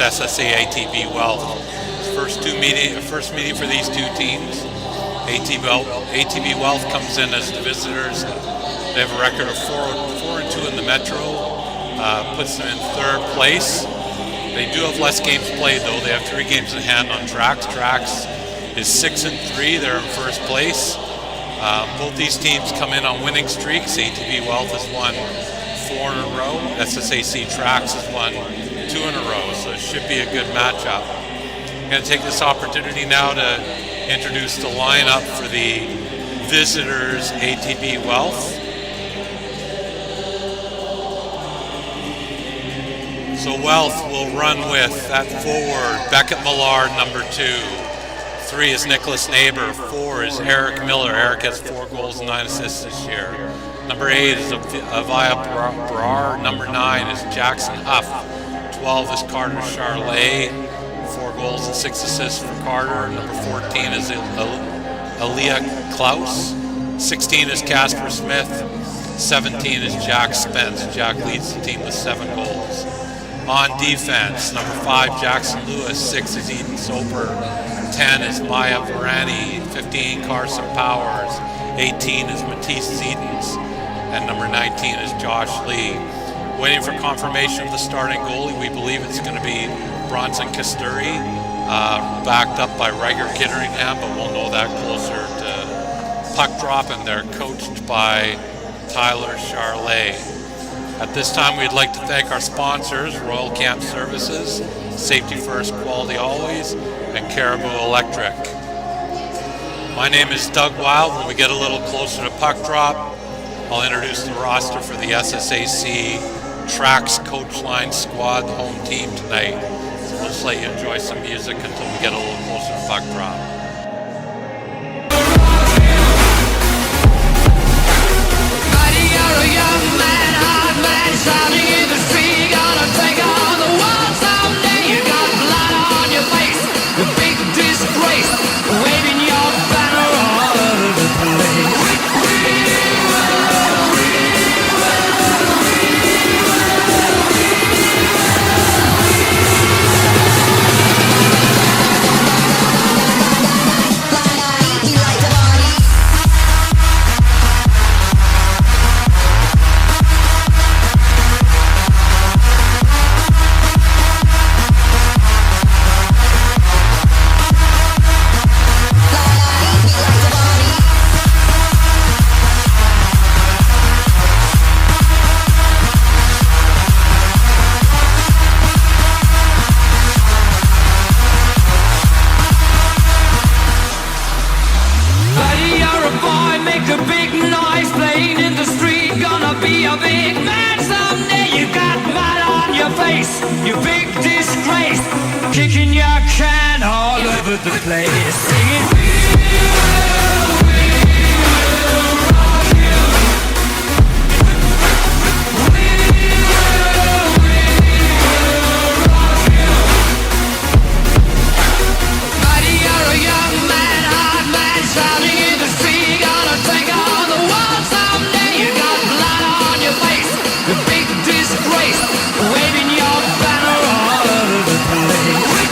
SSA ATB Wealth. First meeting for these two teams. ATB Wealth comes in as the visitors. They have a record of 4-2 in the Metro, puts them in third place. They do have less games played though. They have 3 games in hand on Traxx. Traxx is 6-3. They're in first place. Both these teams come in on winning streaks. ATB Wealth has won 4 in a row. SSAC Traxx has won 2 in a row. So it should be a good matchup. I'm going to take this opportunity now to introduce the lineup for the visitors ATB Wealth. So Wealth will run with that forward, Beckett Millard, number 2. 3 is Nicholas Neighbor. 4 is Eric Miller. Eric has 4 goals and 9 assists this year. Number 8 is Avaya Brar. Number 9 is Jackson Huff. 12 is Carter Charlet. 4 goals and 6 assists for Carter. Number 14 is Aaliyah Klaus. 16 is Casper Smith. 17 is Jack Spence. Jack leads the team with 7 goals. On defense, number 5, Jackson Lewis. 6 is Eden Soper. 10 is Maya Varani. 15, Carson Powers. 18 is Matisse Zedens. And number 19 is Josh Lee. Waiting for confirmation of the starting goalie. We believe it's going to be Bronson Kasturi, backed up by Riger Kitteringham, but we'll know that closer to puck drop, and they're coached by Tyler Charlet. At this time, we'd like to thank our sponsors, Royal Camp Services, Safety First, Quality Always, and Caribou Electric. My name is Doug Wild. When we get a little closer to puck drop, I'll introduce the roster for the SSAC Traxx Coach Line Squad, the home team tonight. So we'll just let you enjoy some music until we get a little closer to puck drop. Shouting in the street, gonna take on the world someday. You got blood on your face, a big disgrace, waving your banner all over the place. You big disgrace, kicking your can all over the place, singing we will rock you. We will rock you. Buddy, you're a young man, hard man, shouting in the street, gonna take on the world someday. You got blood on your face, the big disgrace, waving your banner all over the place.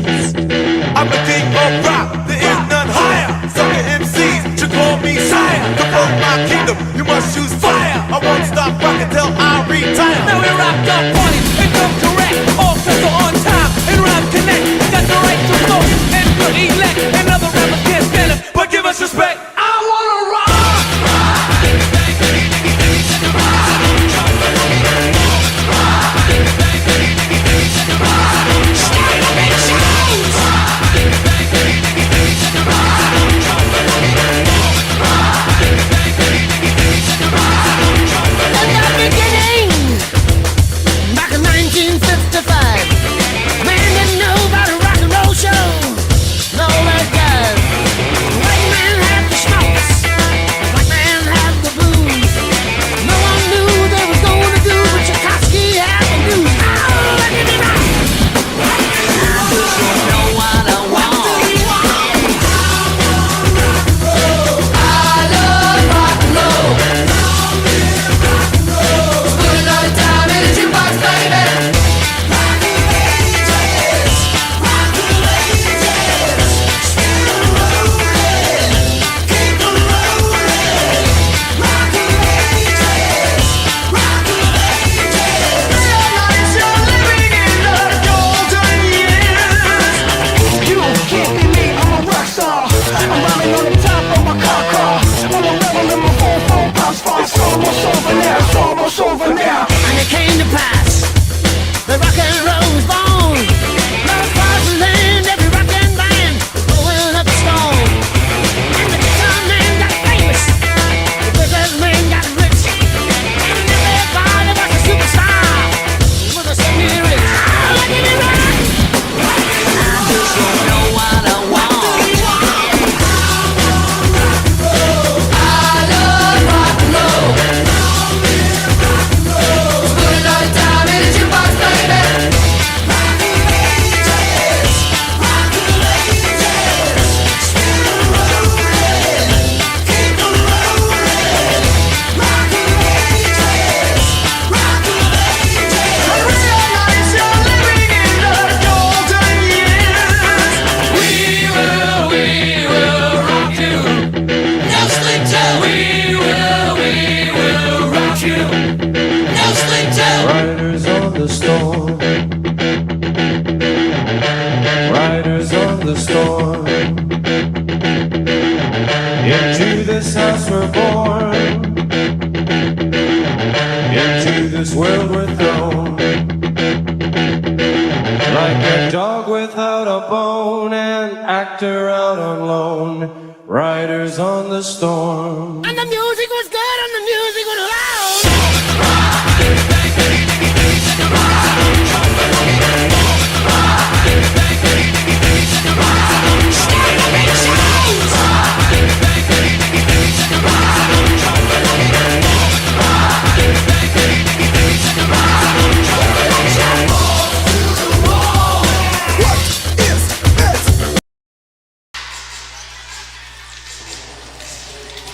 I'm the king of rap, there is none higher. Sucker MCs should call me sire. To hold my kingdom, you must choose fire. I won't stop rocking till I retire. Now we rock our parties and come correct. All sets are on time and rhyme connect. Got the right to flow and good elect. And other rappers can't stand it, but give us respect. I wanna rock.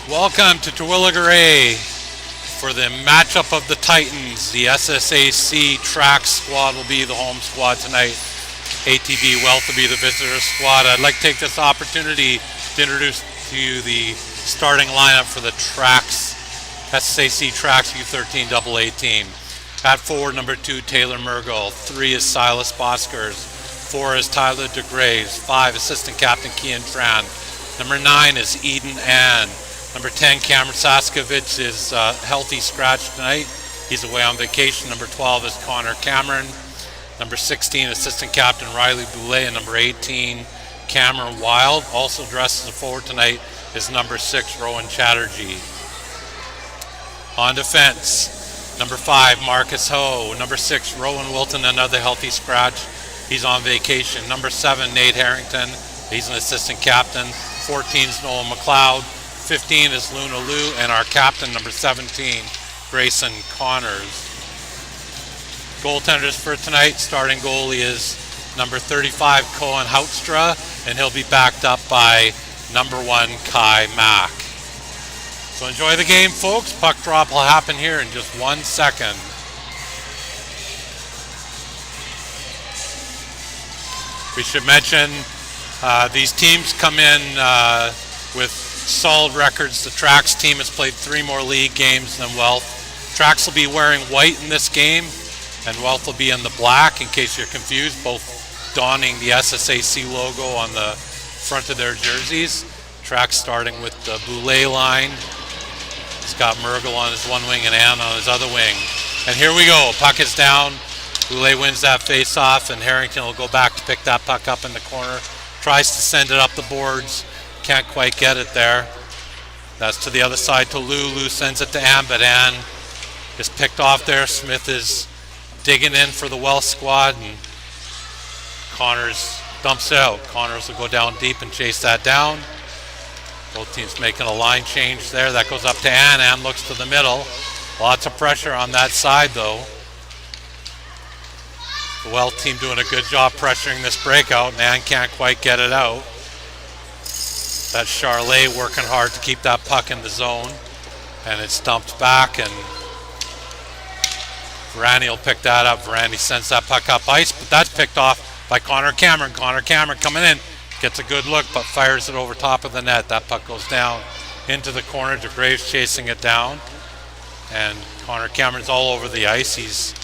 Welcome to Terwilliger for the matchup of the Titans. The SSAC Traxx squad will be the home squad tonight. ATB Wealth will be the visitor squad. I'd like to take this opportunity to introduce to you the starting lineup for the Traxx, SSAC Traxx U13 AA team. At forward, number 2, Taylor Murgel. 3 is Silas Boskers. 4 is Tyler DeGraves. 5, assistant captain Kian Tran. Number 9 is Eden Ann. Number 10, Cameron Saskovich is healthy scratch tonight. He's away on vacation. Number 12 is Connor Cameron. Number 16, assistant captain Riley Boulay. And number 18, Cameron Wild. Also dressed as a forward tonight is number 6, Rowan Chatterjee. On defense, number 5, Marcus Ho. Number 6, Rowan Wilton, another healthy scratch. He's on vacation. Number 7, Nate Harrington. He's an assistant captain. 14 is Noel McLeod. 15 is Luna Liu, and our captain, number 17, Grayson Connors. Goaltenders for tonight, starting goalie is number 35, Cohen Houtstra, and he'll be backed up by number 1, Kai Mack. So enjoy the game, folks. Puck drop will happen here in just 1 second. We should mention these teams come in with solid records. The Traxx team has played 3 more league games than Wealth. Traxx will be wearing white in this game, and Wealth will be in the black, in case you're confused, both donning the SSAC logo on the front of their jerseys. Traxx starting with the Boulay line. He's got Mergel on his one wing and Ann on his other wing. And here we go, puck is down. Boulay wins that face-off, and Harrington will go back to pick that puck up in the corner. Tries to send it up the boards, can't quite get it there. That's to the other side to Lou. Lou sends it to Ann, but Ann is picked off there. Smith is digging in for the Welsh squad, and Connors dumps it out. Connors will go down deep and chase that down. Both teams making a line change there. That goes up to Ann. Ann looks to the middle. Lots of pressure on that side, though. The Wealth team doing a good job pressuring this breakout, and Ann can't quite get it out. That's Charlet working hard to keep that puck in the zone, and it's dumped back, and Varani will pick that up. Varani sends that puck up ice, but that's picked off by Connor Cameron. Connor Cameron coming in, gets a good look, but fires it over top of the net. That puck goes down into the corner. DeGrave's chasing it down, and Connor Cameron's all over the ice. He's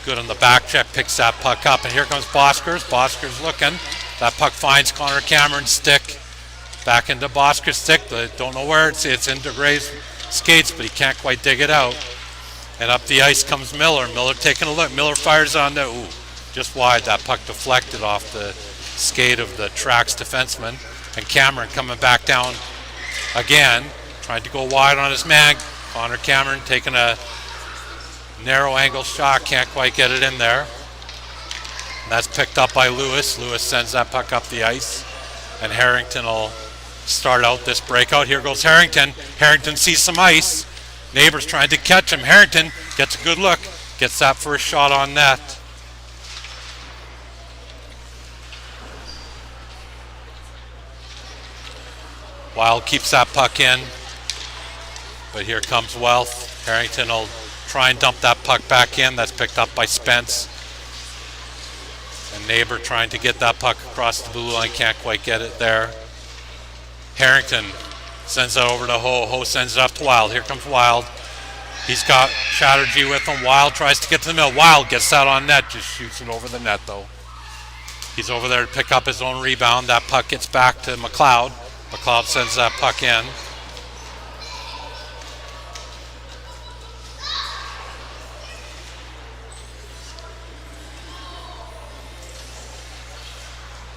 good on the back check, picks that puck up, and here comes Boskers. Boskers looking. That puck finds Connor Cameron's stick. Back into Bosker's stick, but don't know where it's in DeGrave's skates, but he can't quite dig it out. And up the ice comes Miller. Miller taking a look. Miller fires on there. Ooh, just wide. That puck deflected off the skate of the Traxx defenseman. And Cameron coming back down again, trying to go wide on his man. Connor Cameron taking a narrow angle shot, can't quite get it in there. And that's picked up by Lewis. Lewis sends that puck up the ice, and Harrington will start out this breakout. Here goes Harrington. Harrington sees some ice. Neighbors trying to catch him. Harrington gets a good look, gets that first shot on net. Wild keeps that puck in, but here comes Wealth. Harrington will try and dump that puck back in. That's picked up by Spence. And Neighbor trying to get that puck across the blue line, can't quite get it there. Harrington sends it over to Ho. Ho sends it up to Wild. Here comes Wild. He's got Chatterjee with him. Wild tries to get to the middle. Wild gets that on net, just shoots it over the net though. He's over there to pick up his own rebound. That puck gets back to McLeod. McLeod sends that puck in.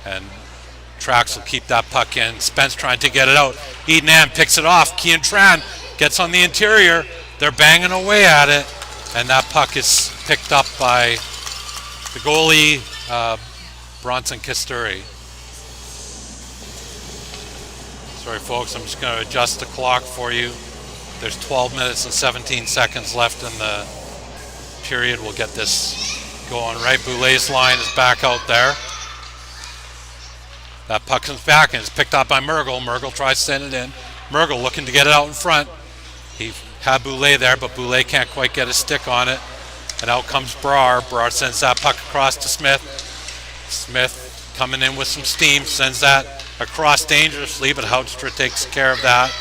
And Traxx will keep that puck in. Spence trying to get it out. Eden picks it off. Kian Tran gets on the interior. They're banging away at it. And that puck is picked up by the goalie, Bronson Kasturi. Sorry, folks, I'm just going to adjust the clock for you. There's 12 minutes and 17 seconds left in the period. We'll get this going right. Boulet's line is back out there. That puck comes back and it's picked up by Mergel. Mergel tries to send it in. Mergel looking to get it out in front. He had Boulay there, but Boulay can't quite get his stick on it. And out comes Brar. Brar sends that puck across to Smith. Smith coming in with some steam, sends that across dangerously, but Houdstra takes care of that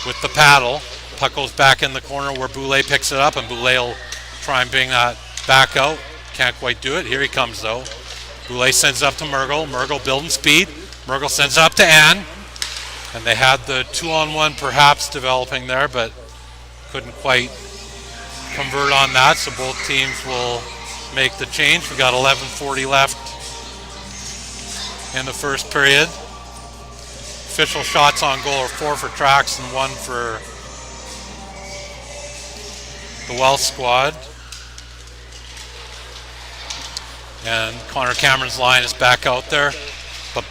with the paddle. Puck goes back in the corner where Boulay picks it up, and Boulay will try and bring that back out. Can't quite do it. Here he comes though. Boulay sends it up to Mergel. Mergel building speed. Mergel sends it up to Ann, and they had the 2-on-1 perhaps developing there, but couldn't quite convert on that, so both teams will make the change. We got 11:40 left in the first period. Official shots on goal are 4 for Traxx and 1 for the Welsh squad. And Connor Cameron's line is back out there, but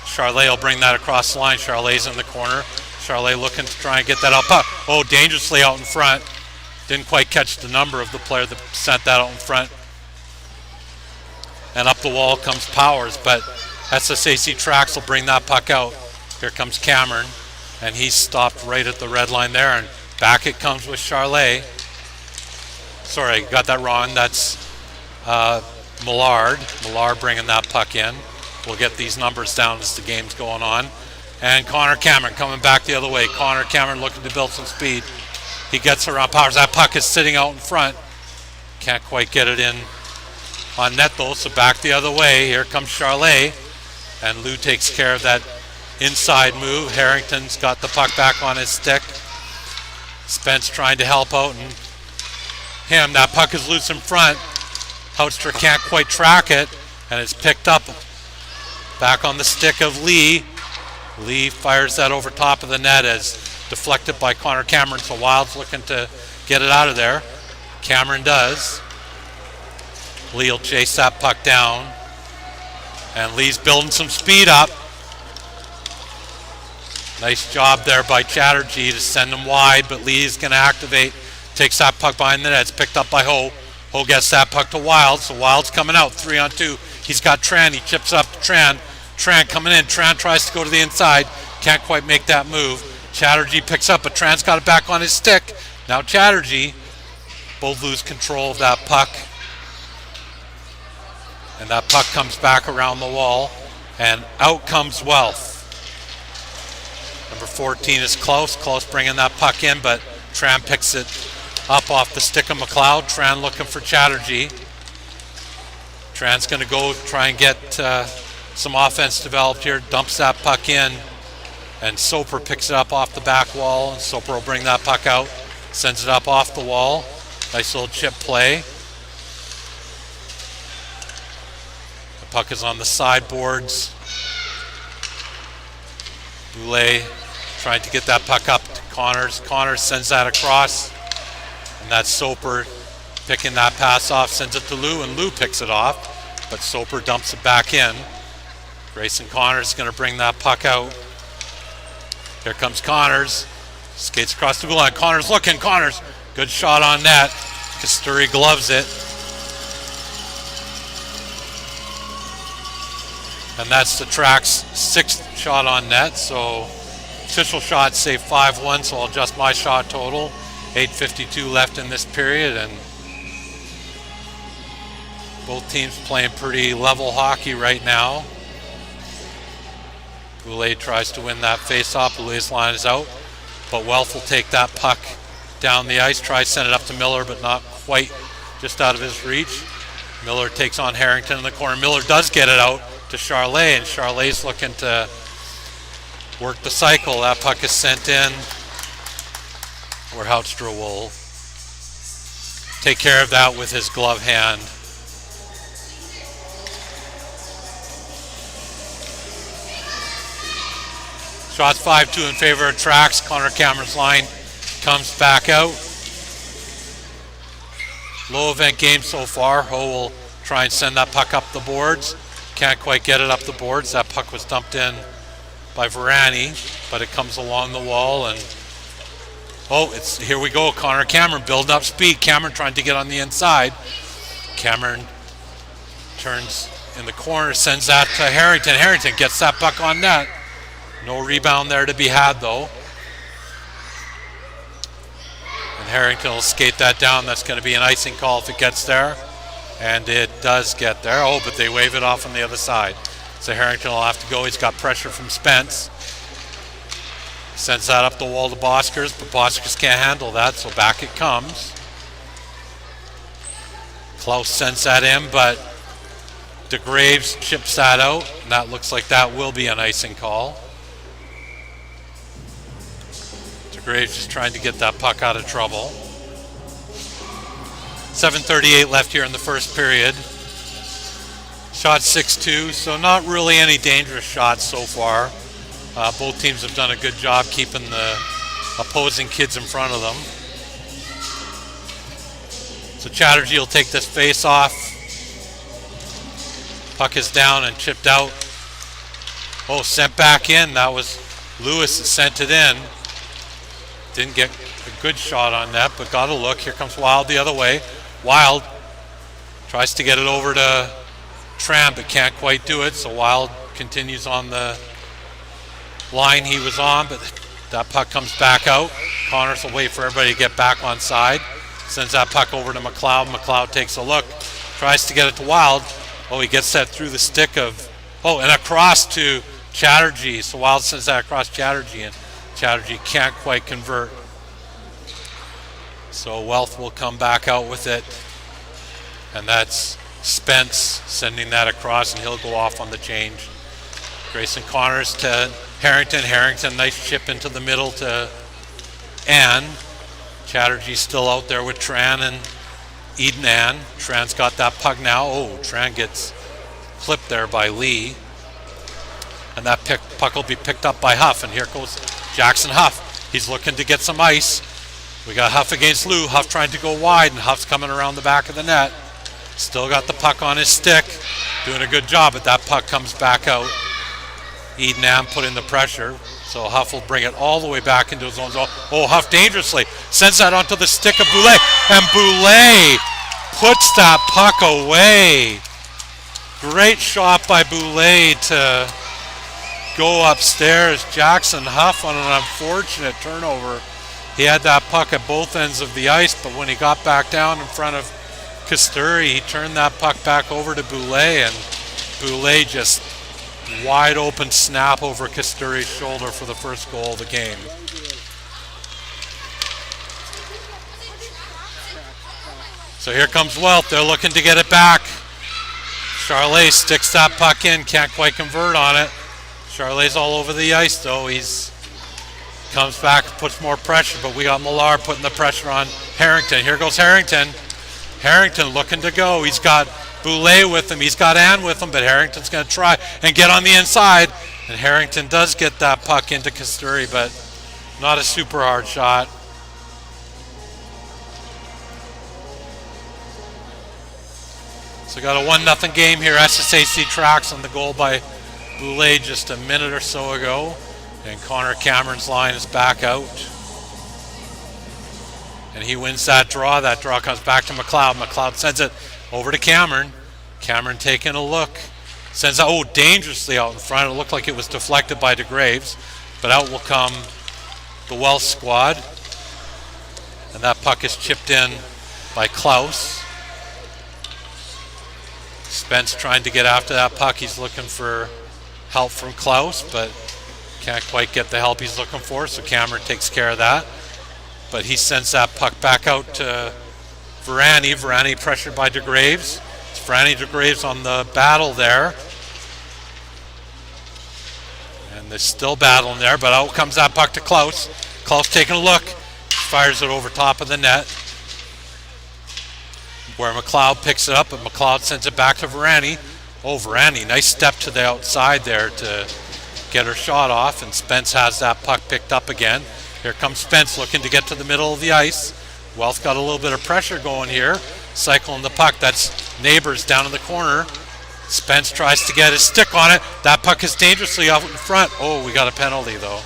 Charlet will bring that across the line. Charlet's in the corner. Charlet looking to try and get that out. Oh, dangerously out in front. Didn't quite catch the number of the player that sent that out in front. And up the wall comes Powers, but SSAC Traxx will bring that puck out. Here comes Cameron, and he's stopped right at the red line there, and back it comes with Charlet. Sorry, got that wrong. That's Millard. Millard bringing that puck in. We'll get these numbers down as the game's going on. And Connor Cameron coming back the other way. Connor Cameron looking to build some speed. He gets around powers. That puck is sitting out in front. Can't quite get it in on net though, so back the other way. Here comes Charlet. And Lou takes care of that inside move. Harrington's got the puck back on his stick. Spence trying to help out, and that puck is loose in front. Houtstra can't quite track it, and it's picked up back on the stick of Lee. Lee fires that over top of the net as deflected by Connor Cameron, so Wild's looking to get it out of there. Cameron does. Lee will chase that puck down, and Lee's building some speed up. Nice job there by Chatterjee to send him wide, but Lee's going to activate. Takes that puck behind the net. It's picked up by Ho. Ho gets that puck to Wild, so Wild's coming out 3-on-2. He's got Tran. He chips up to Tran. Tran coming in. Tran tries to go to the inside. Can't quite make that move. Chatterjee picks up, but Tran's got it back on his stick. Now Chatterjee. Both lose control of that puck. And that puck comes back around the wall. And out comes Wealth. Number 14 is Klaus. Klaus bringing that puck in, but Tran picks it up off the stick of McLeod. Tran looking for Chatterjee. Tran's going to go try and get some offense developed here. Dumps that puck in, and Soper picks it up off the back wall, and Soper will bring that puck out. Sends it up off the wall. Nice little chip play. The puck is on the sideboards. Boulay trying to get that puck up to Connors. Connors sends that across, and that's Soper picking that pass off, sends it to Lou, and Lou picks it off, but Soper dumps it back in. Grayson Connors is going to bring that puck out. Here comes Connors. Skates across the goal line. Connors looking. Connors, good shot on net. Kasturi gloves it. And that's the Traxx 6th shot on net, so official shot say 5-1, so I'll adjust my shot total. 8:52 left in this period, and both teams playing pretty level hockey right now. Boulay tries to win that face-off. Boulay's line is out, but Wealth will take that puck down the ice, try to send it up to Miller, but not quite, just out of his reach. Miller takes on Harrington in the corner. Miller does get it out to Charlet, and Charlet's looking to work the cycle. That puck is sent in, where Houtstra will take care of that with his glove hand. Shots 5-2 in favor of Traxx. Connor Cameron's line comes back out. Low event game so far. Ho will try and send that puck up the boards. Can't quite get it up the boards. That puck was dumped in by Varani, but it comes along the wall, and here we go. Connor Cameron building up speed. Cameron trying to get on the inside. Cameron turns in the corner, sends that to Harrington. Harrington gets that puck on net. No rebound there to be had though. And Harrington will skate that down. That's going to be an icing call if it gets there. And it does get there. Oh, but they wave it off on the other side. So Harrington will have to go. He's got pressure from Spence. Sends that up the wall to Boskers, but Boskers can't handle that, so back it comes. Klaus sends that in, but DeGraves chips that out, and that looks like that will be an icing call. DeGraves just trying to get that puck out of trouble. 7:38 left here in the first period. Shot 6-2, so not really any dangerous shots so far. Both teams have done a good job keeping the opposing kids in front of them. So Chatterjee will take this face off. Puck is down and chipped out. Oh, sent back in. That was Lewis that sent it in. Didn't get a good shot on that, but got a look. Here comes Wild the other way. Wild tries to get it over to Tran, but can't quite do it, so Wild continues on the line he was on, but that puck comes back out. Connors will wait for everybody to get back on side. Sends that puck over to McLeod. McLeod takes a look, tries to get it to Wild. Oh, he gets that through the stick of, and across to Chatterjee. So Wild sends that across Chatterjee, and Chatterjee can't quite convert. So Wealth will come back out with it, and that's Spence sending that across, and he'll go off on the change. Grayson Connors to Harrington. Harrington, nice chip into the middle to Ann. Chatterjee's still out there with Tran and Eden Ann. Tran's got that puck now. Oh, Tran gets clipped there by Lee. And that puck will be picked up by Huff, and here goes Jackson Huff. He's looking to get some ice. We got Huff against Lou. Huff trying to go wide, and Huff's coming around the back of the net. Still got the puck on his stick. Doing a good job, but that puck comes back out. Eden Ann putting the pressure. So Huff will bring it all the way back into his own zone. Oh, Huff dangerously sends that onto the stick of Boulay. And Boulay puts that puck away. Great shot by Boulay to go upstairs. Jackson Huff on an unfortunate turnover. He had that puck at both ends of the ice, but when he got back down in front of Kasturi, he turned that puck back over to Boulay, and Boulay just wide open snap over Kasturi's shoulder for the first goal of the game. So here comes Wealth. They're looking to get it back. Charlet sticks that puck in, can't quite convert on it. Charlet's all over the ice though. He's comes back, puts more pressure, but we got Millar putting the pressure on Harrington. Here goes Harrington. Harrington looking to go. He's got Boulay with him. He's got Ann with him, but Harrington's going to try and get on the inside. And Harrington does get that puck into Kasturi, but not a super hard shot. So got a 1-0 game here. SSAC Traxx on the goal by Boulay just a minute or so ago. And Connor Cameron's line is back out. And he wins that draw. That draw comes back to McLeod. McLeod sends it over to Cameron. Cameron taking a look. Sends it, dangerously out in front. It looked like it was deflected by DeGraves. But out will come the Welsh squad. And that puck is chipped in by Klaus. Spence trying to get after that puck. He's looking for help from Klaus, but can't quite get the help he's looking for, so Cameron takes care of that. But he sends that puck back out to Varani. Varani pressured by DeGraves. It's Varani DeGraves on the battle there. And they're still battling there, but out comes that puck to Klaus. Klaus taking a look. Fires it over top of the net. Where McLeod picks it up, but McLeod sends it back to Varani. Oh, Varani, nice step to the outside there to get her shot off, and Spence has that puck picked up again. Here comes Spence looking to get to the middle of the ice. Wealth got a little bit of pressure going here. Cycling the puck, that's Neighbors down in the corner. Spence tries to get his stick on it. That puck is dangerously out in front. Oh, we got a penalty though.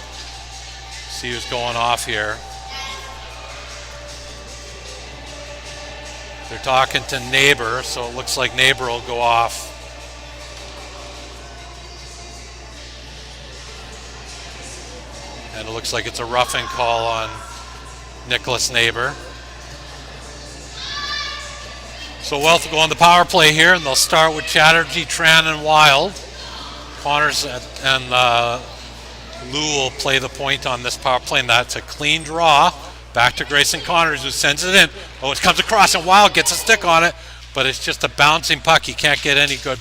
See who's going off here. They're talking to Neighbor, so it looks like Neighbor will go off. And it looks like it's a roughing call on Nicholas Neighbor. So Wealth will go on the power play here, and they'll start with Chatterjee, Tran, and Wild. Connors and Lou will play the point on this power play, and that's a clean draw. Back to Grayson Connors, who sends it in. Oh, it comes across, and Wild gets a stick on it, but it's just a bouncing puck. He can't get any good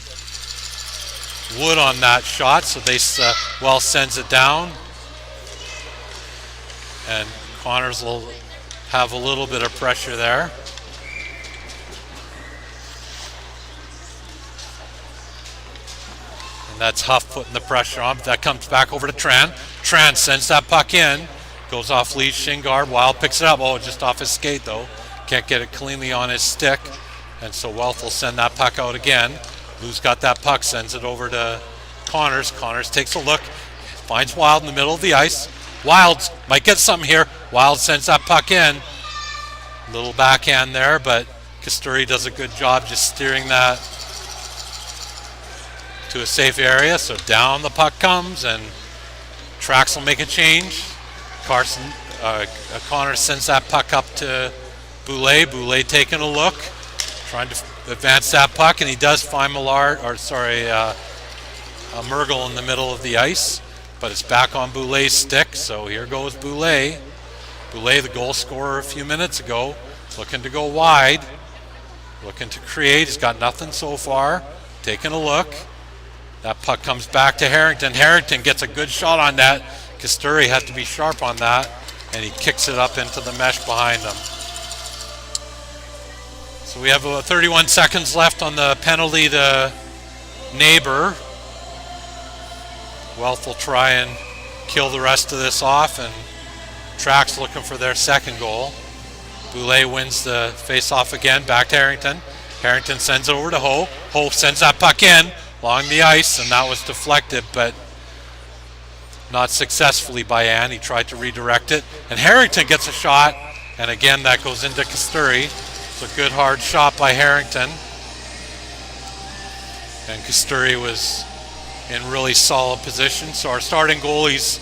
wood on that shot, so Wells sends it down. And Connors will have a little bit of pressure there. And that's Huff putting the pressure on. That comes back over to Tran. Tran sends that puck in. Goes off Lee's shin guard. Wild picks it up. Oh, just off his skate though. Can't get it cleanly on his stick. And so Wealth will send that puck out again. Lou's got that puck, sends it over to Connors. Connors takes a look. Finds Wild in the middle of the ice. Wild might get something here. Wild sends that puck in. Little backhand there, but Kasturi does a good job just steering that to a safe area. So down the puck comes, and Traxx will make a change. Connor sends that puck up to Boulay. Boulay taking a look, trying to advance that puck, and he does find Mergle in the middle of the ice, but it's back on Boulet's stick, so here goes Boulet. Boulet, the goal scorer a few minutes ago, looking to go wide, looking to create. He's got nothing so far. Taking a look. That puck comes back to Harrington. Harrington gets a good shot on that. Kasturi had to be sharp on that, and he kicks it up into the mesh behind him. So we have 31 seconds left on the penalty to Neighbor. Wealth will try and kill the rest of this off, and Traxx looking for their second goal. Boulet wins the face-off again, back to Harrington. Harrington sends it over to Ho. Ho sends that puck in along the ice, and that was deflected, but not successfully by Ann. He tried to redirect it, and Harrington gets a shot, and again that goes into Kasturi. It's a good hard shot by Harrington, and Kasturi was in really solid position. So our starting goalies,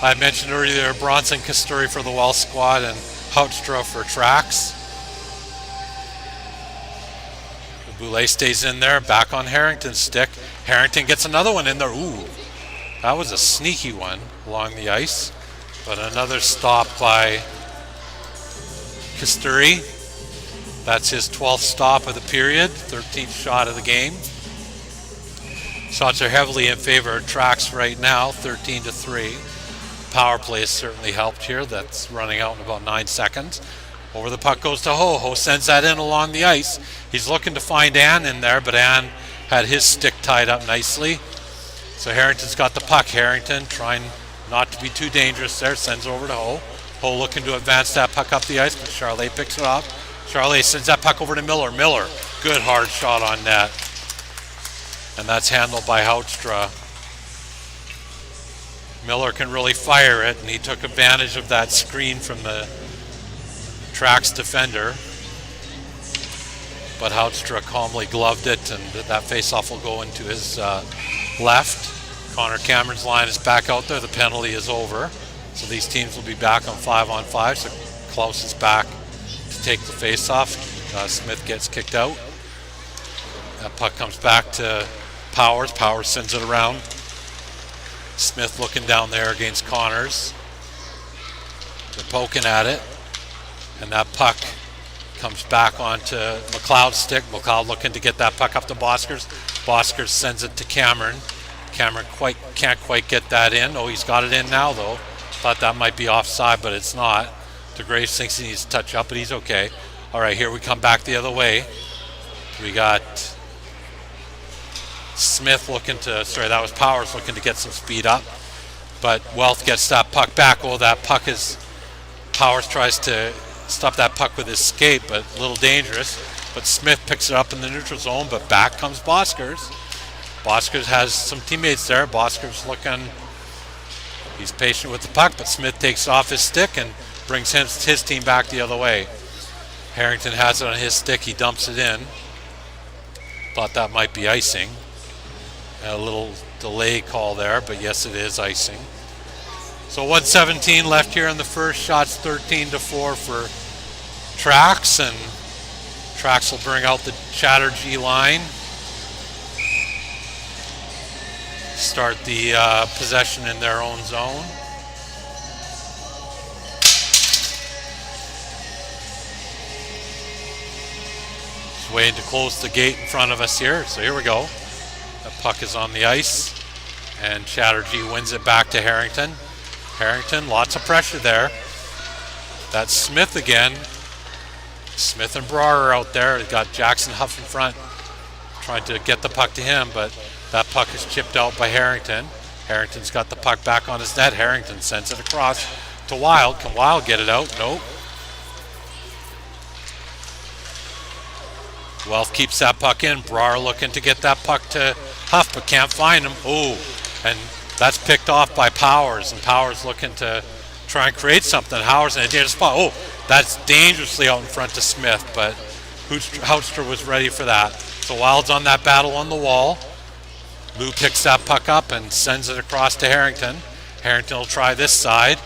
I mentioned earlier, Bronson, Kasturi for the Welsh squad, and Houtstra for Traxx. Boulet stays in there, back on Harrington's stick. Harrington gets another one in there. Ooh, that was a sneaky one along the ice, but another stop by Kasturi. That's his 12th stop of the period, 13th shot of the game. Shots are heavily in favor of Traxx right now, 13-3. Power play has certainly helped here. That's running out in about 9 seconds. Over the puck goes to Ho. Ho sends that in along the ice. He's looking to find Ann in there, but Ann had his stick tied up nicely. So Harrington's got the puck. Harrington trying not to be too dangerous there, sends over to Ho. Ho looking to advance that puck up the ice, but Charlet picks it up. Charlet sends that puck over to Miller. Miller, good hard shot on net. And that's handled by Houtstra. Miller can really fire it, and he took advantage of that screen from the Traxx defender. But Houtstra calmly gloved it, and that faceoff will go into his left. Connor Cameron's line is back out there. The penalty is over. So these teams will be back on 5-on-5. So Klaus is back to take the faceoff. Smith gets kicked out. That puck comes back to Powers. Powers sends it around. Smith looking down there against Connors. They're poking at it. And that puck comes back onto McLeod's stick. McLeod looking to get that puck up to Boskers. Boskers sends it to Cameron. Cameron can't quite get that in. Oh, he's got it in now, though. Thought that might be offside, but it's not. DeGraves thinks he needs to touch up, but he's okay. All right, here we come back the other way. We got Smith looking to, that was Powers looking to get some speed up. But Wealth gets that puck back. Oh, that puck is, Powers tries to stop that puck with his skate, but a little dangerous. But Smith picks it up in the neutral zone, but back comes Boskers. Boskers has some teammates there. Boskers looking, he's patient with the puck, but Smith takes off his stick and brings his team back the other way. Harrington has it on his stick. He dumps it in. Thought that might be icing. A little delay call there, but yes, it is icing. So 1:17 left here in the first. Shots 13-4 for Traxx, and Traxx will bring out the Chatterjee line. Start the possession in their own zone. Just waiting to close the gate in front of us here. So here we go. The puck is on the ice, and Chatterjee wins it back to Harrington. Harrington, lots of pressure there. That's Smith again. Smith and Brar are out there. They've got Jackson Huff in front, trying to get the puck to him, but that puck is chipped out by Harrington. Harrington's got the puck back on his net. Harrington sends it across to Wild. Can Wild get it out? Nope. Wealth keeps that puck in. Brar looking to get that puck to Huff, but can't find him. Oh, and that's picked off by Powers, and Powers looking to try and create something. Howard's in a dangerous spot. Oh, that's dangerously out in front to Smith, but Houtstra was ready for that. So Wild's on that battle on the wall. Lou picks that puck up and sends it across to Harrington. Harrington will try this side,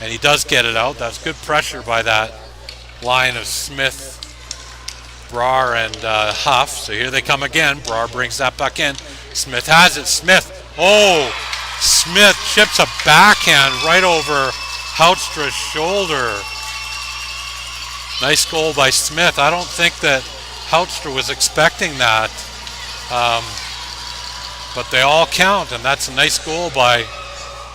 and he does get it out. That's good pressure by that line of Smith, Brar and Huff. So here they come again. Brar brings that puck in. Smith has it. Smith. Oh, Smith chips a backhand right over Houtra's shoulder. Nice goal by Smith. I don't think that Houtra was expecting that. But they all count, and that's a nice goal by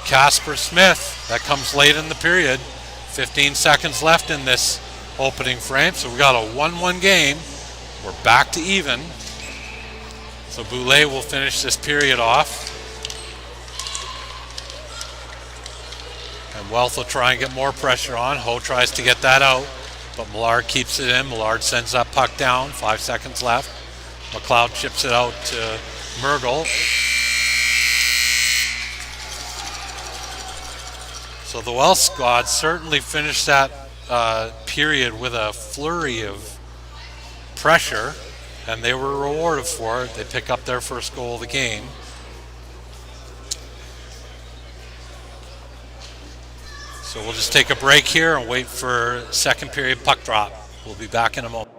Casper Smith. That comes late in the period. 15 seconds left in this opening frame, so we got a 1-1 game. We're back to even. So Boulay will finish this period off. And Wealth will try and get more pressure on. Ho tries to get that out, but Millard keeps it in. Millard sends that puck down. 5 seconds left. McLeod chips it out to Mergel. So the Welsh squad certainly finished that period with a flurry of pressure, and they were rewarded for it. They pick up their first goal of the game. So we'll just take a break here and wait for second period puck drop. We'll be back in a moment.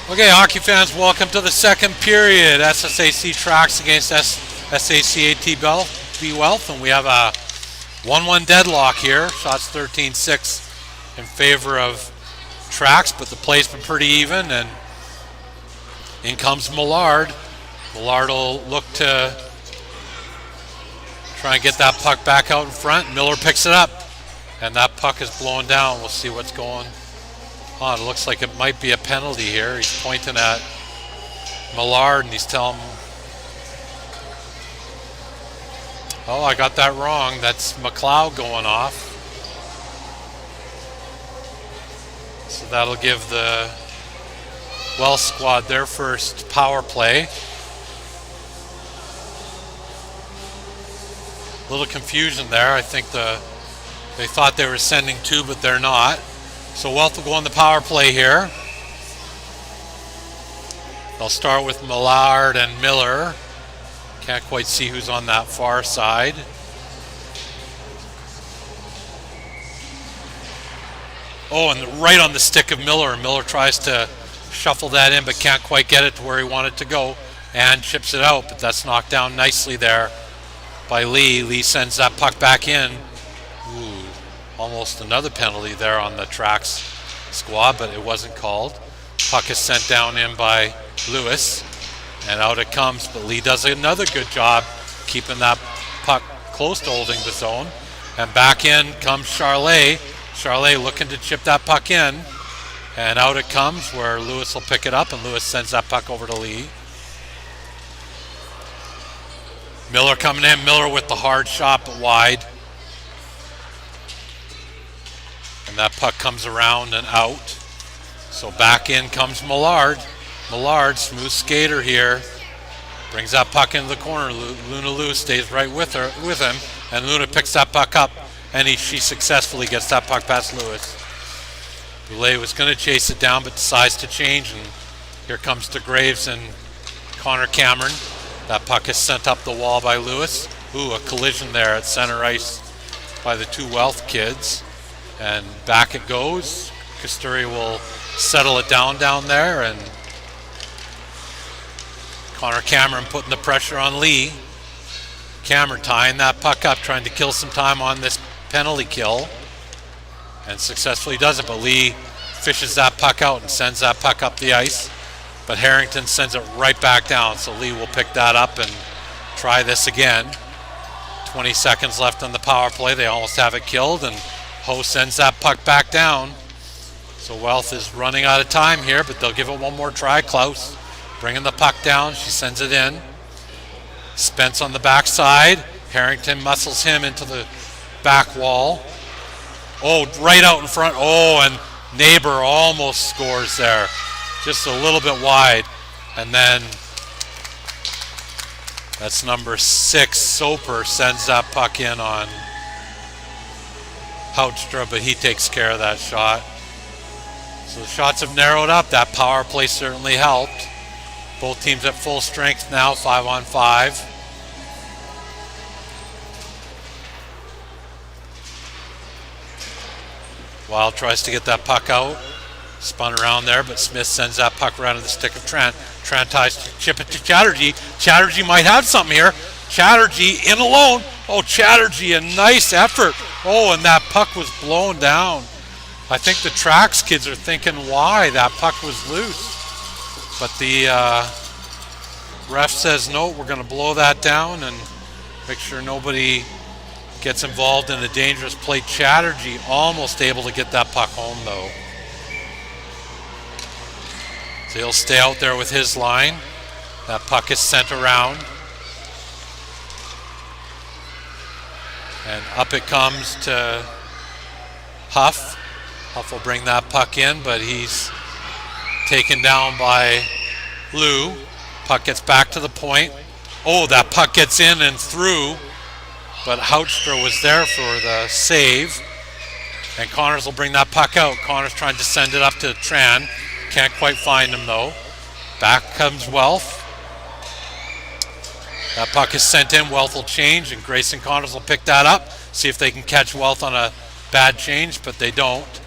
Okay, hockey fans, welcome to the second period. SSAC Traxx against SSAC ATB Wealth, and we have a 1-1 deadlock here. Shots 13-6 in favor of Traxx, but the play's been pretty even, and in comes Millard. Millard will look to try and get that puck back out in front. Miller picks it up, and that puck is blown down. We'll see what's going on. It looks like it might be a penalty here. He's pointing at Millard and he's telling him, oh, I got that wrong. That's McLeod going off. So that'll give the Welsh squad their first power play. A little confusion there. I think they thought they were sending two, but they're not. So Wealth will go on the power play here. They'll start with Millard and Miller. Can't quite see who's on that far side. Oh, and right on the stick of Miller. Miller tries to shuffle that in, but can't quite get it to where he wanted to go and chips it out, but that's knocked down nicely there by Lee. Lee sends that puck back in. Ooh. Almost another penalty there on the Traxx squad, but it wasn't called. Puck is sent down in by Lewis, and out it comes, but Lee does another good job keeping that puck close to holding the zone. And back in comes Charlet. Charlet looking to chip that puck in, and out it comes where Lewis will pick it up, and Lewis sends that puck over to Lee. Miller coming in, Miller with the hard shot, but wide. And that puck comes around and out. So back in comes Millard. Millard, smooth skater here. Brings that puck into the corner. Luna Lou stays right with him. And Luna picks that puck up. And she successfully gets that puck past Lewis. Boulay was going to chase it down, but decides to change. And here comes DeGraves and Connor Cameron. That puck is sent up the wall by Lewis. Ooh, a collision there at center ice by the two Wealth kids. And back it goes. Kasturi will settle it down there, and Connor Cameron putting the pressure on Lee. Cameron tying that puck up, trying to kill some time on this penalty kill, and successfully does it, but Lee fishes that puck out and sends that puck up the ice, but Harrington sends it right back down, so Lee will pick that up and try this again. 20 seconds left on the power play. They almost have it killed, and Ho sends that puck back down. So Wealth is running out of time here, but they'll give it one more try. Klaus bringing the puck down. She sends it in. Spence on the backside. Harrington muscles him into the back wall. Oh, right out in front. Oh, and Neighbor almost scores there. Just a little bit wide. And then that's number 6, Soper, sends that puck in on Houtstra, but he takes care of that shot. So the shots have narrowed up. That power play certainly helped. Both teams at full strength now, 5-on-5. Wild tries to get that puck out. Spun around there, but Smith sends that puck around to the stick of Trent. Trent tries to chip it to Chatterjee. Chatterjee might have something here. Chatterjee in alone. Oh, Chatterjee, a nice effort. Oh, and that puck was blown down. I think the Traxx kids are thinking why that puck was loose. But the ref says, no, we're going to blow that down and make sure nobody gets involved in a dangerous play. Chatterjee almost able to get that puck home, though. So he'll stay out there with his line. That puck is sent around. And up it comes to Huff. Huff will bring that puck in, but he's taken down by Lou. Puck gets back to the point. Oh, that puck gets in and through, but Houtstra was there for the save. And Connors will bring that puck out. Connors trying to send it up to Tran. Can't quite find him though. Back comes Wealth. That puck is sent in. Wealth will change, and Grayson Connors will pick that up. See if they can catch Wealth on a bad change, but they don't.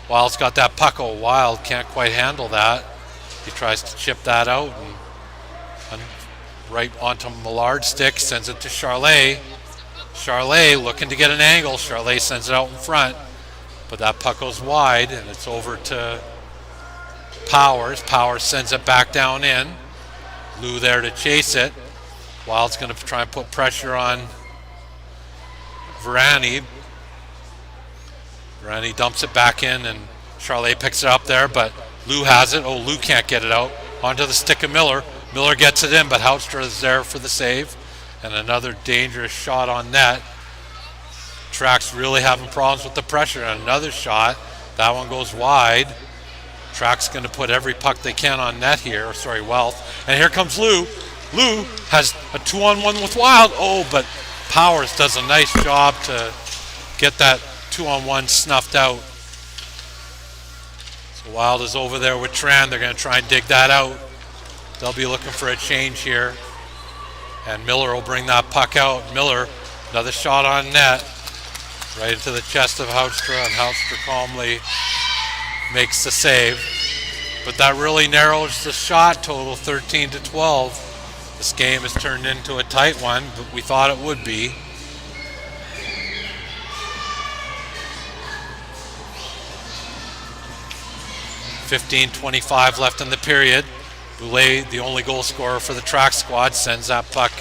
Wild's got that puck. Oh, Wild can't quite handle that. He tries to chip that out, and right onto Millard's stick, sends it to Charlet. Charlet looking to get an angle. Charlet sends it out in front, but that puck goes wide, and it's over to Powers. Powers sends it back down in. Lou there to chase it. Wild's going to try and put pressure on Varani. Varani dumps it back in, and Charlet picks it up there, but Lou has it. Oh, Lou can't get it out. Onto the stick of Miller. Miller gets it in, but Houtstra is there for the save. And another dangerous shot on net. Traxx really having problems with the pressure. And another shot. That one goes wide. Traxx going to put every puck they can on net here. Or sorry, Wealth. And here comes Lou. Lou has a 2-on-1 with Wild. Oh, but Powers does a nice job to get that 2-on-1 snuffed out. So Wild is over there with Tran. They're going to try and dig that out. They'll be looking for a change here. And Miller will bring that puck out. Miller, another shot on net. Right into the chest of Houtstra, and Houtstra calmly makes the save. But that really narrows the shot total, 13-12. This game has turned into a tight one, but we thought it would be. .25 left in the period. Boulay, the only goal scorer for the Traxx squad, sends that puck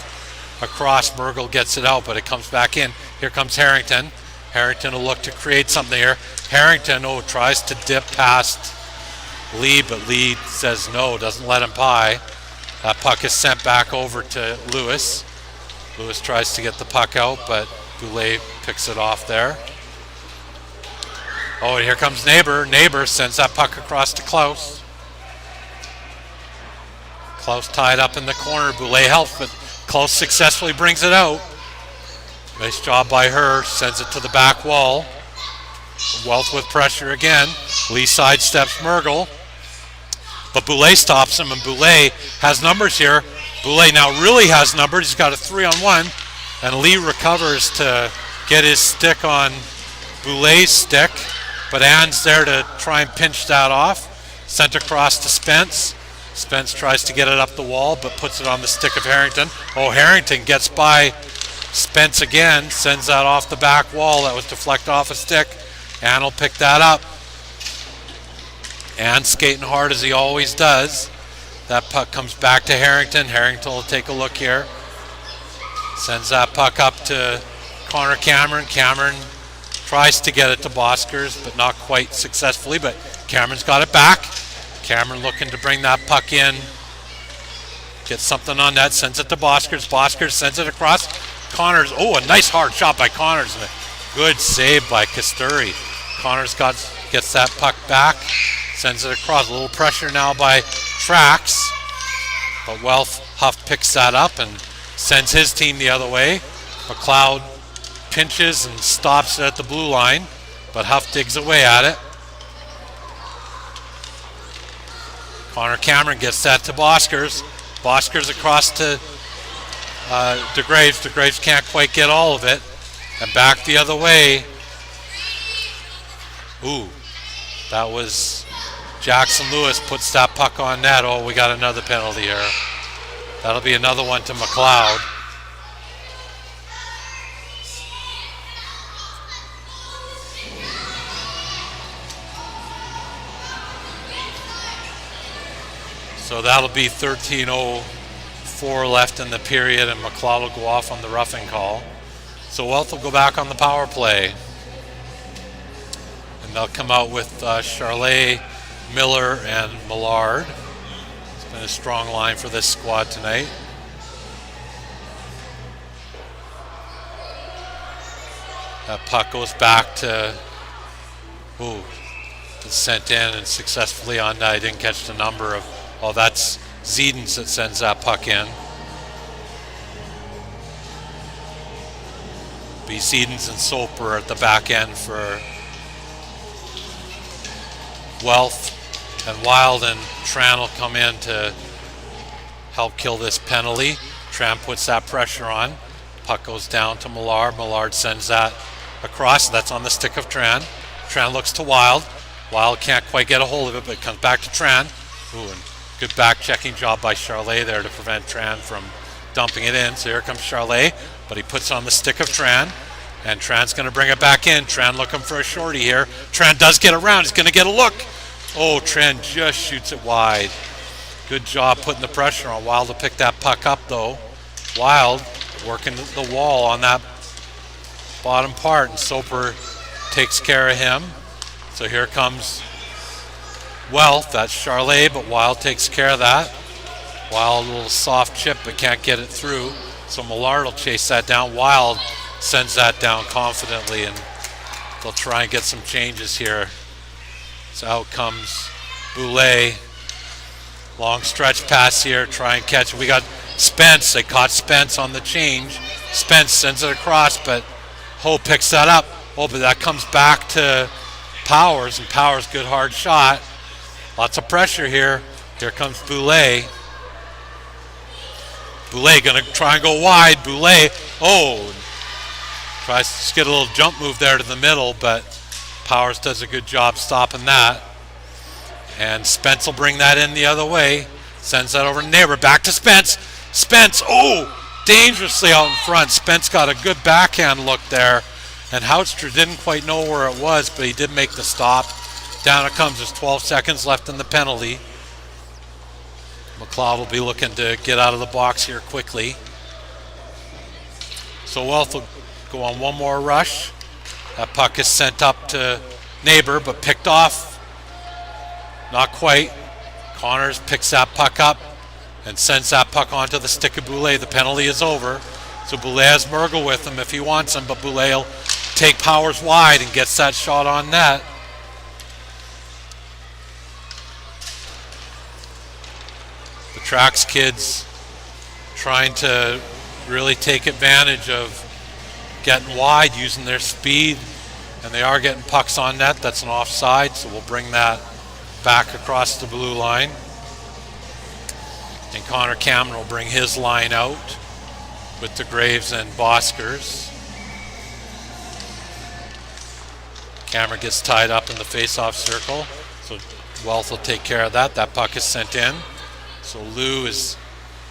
across. Mergel gets it out, but it comes back in. Here comes Harrington. Harrington will look to create something here. Harrington, tries to dip past Lee, but Lee says no, doesn't let him by. That puck is sent back over to Lewis. Lewis tries to get the puck out, but Boulay picks it off there. Oh, and here comes Neighbor. Neighbor sends that puck across to Klaus. Klaus tied up in the corner. Boulay helps, but Klaus successfully brings it out. Nice job by her. Sends it to the back wall. Wealth with pressure again. Lee sidesteps Mergel. But Boulay stops him, and Boulay has numbers here. Boulay now really has numbers. He's got a 3-on-1. And Lee recovers to get his stick on Boulay's stick. But Ann's there to try and pinch that off. Sent across to Spence. Spence tries to get it up the wall, but puts it on the stick of Harrington. Oh, Harrington gets by Spence again. Sends that off the back wall. That was deflected off a stick. Ann will pick that up. Ann skating hard as he always does. That puck comes back to Harrington. Harrington will take a look here. Sends that puck up to Connor Cameron. Cameron tries to get it to Boskers, but not quite successfully. But Cameron's got it back. Cameron looking to bring that puck in. Gets something on that, sends it to Boskers. Boskers sends it across. Connors, oh, a nice hard shot by Connors. And a good save by Kasturi. Connors gets that puck back, sends it across. A little pressure now by Traxx. But Huff picks that up and sends his team the other way. McLeod pinches and stops it at the blue line, but Huff digs away at it. Connor Cameron gets that to Boskers. Boskers across to DeGraves. DeGraves can't quite get all of it. And back the other way. Ooh, that was Jackson Lewis puts that puck on net. Oh, we got another penalty here. That'll be another one to McLeod. So that'll be 13:04 left in the period, and McLeod will go off on the roughing call. So Wealth will go back on the power play. And they'll come out with Charlet, Miller, and Millard. It's been a strong line for this squad tonight. That puck goes back to, it's sent in and successfully on that. I didn't catch the number of, oh, that's Zedens that sends that puck in. Be Zedens and Soper at the back end for Wealth, and Wild and Tran will come in to help kill this penalty. Tran puts that pressure on. Puck goes down to Millard. Millard sends that across. That's on the stick of Tran. Tran looks to Wild. Wild can't quite get a hold of it, but it comes back to Tran. Ooh, and good back checking job by Charlet there to prevent Tran from dumping it in. So here comes Charlet, but he puts on the stick of Tran, and Tran's going to bring it back in. Tran looking for a shorty here. Tran does get around. He's going to get a look. Oh, Tran just shoots it wide. Good job putting the pressure on Wild to pick that puck up, though. Wild working the wall on that bottom part, and Soper takes care of him. So here comes Wealth. That's Charlet, but Wild takes care of that. Wild, a little soft chip, but can't get it through. So Millard will chase that down. Wild sends that down confidently, and they'll try and get some changes here. So out comes Boulay. Long stretch pass here, try and catch it. We got Spence. They caught Spence on the change. Spence sends it across, but Ho picks that up. Oh, but that comes back to Powers, and Powers, good hard shot. Lots of pressure here. Here comes Boulay. Boulay gonna try and go wide. Boulay, tries to get a little jump move there to the middle, but Powers does a good job stopping that. And Spence will bring that in the other way. Sends that over to Neighbor. Back to Spence. Spence, dangerously out in front. Spence got a good backhand look there. And Houtstra didn't quite know where it was, but he did make the stop. Down it comes. There's 12 seconds left in the penalty. McLeod will be looking to get out of the box here quickly. So Wealth will go on one more rush. That puck is sent up to Neighbor, but picked off. Not quite. Connors picks that puck up and sends that puck onto the stick of Boulay. The penalty is over. So Boulay has Mergel with him if he wants him, but Boulay will take Powers wide and gets that shot on net. The Traxx kids trying to really take advantage of getting wide, using their speed, and they are getting pucks on net. That's an offside, so we'll bring that back across the blue line. And Connor Cameron will bring his line out with the Graves and Boskers. Cameron gets tied up in the face-off circle, so Wealth will take care of that. That puck is sent in. So Lou is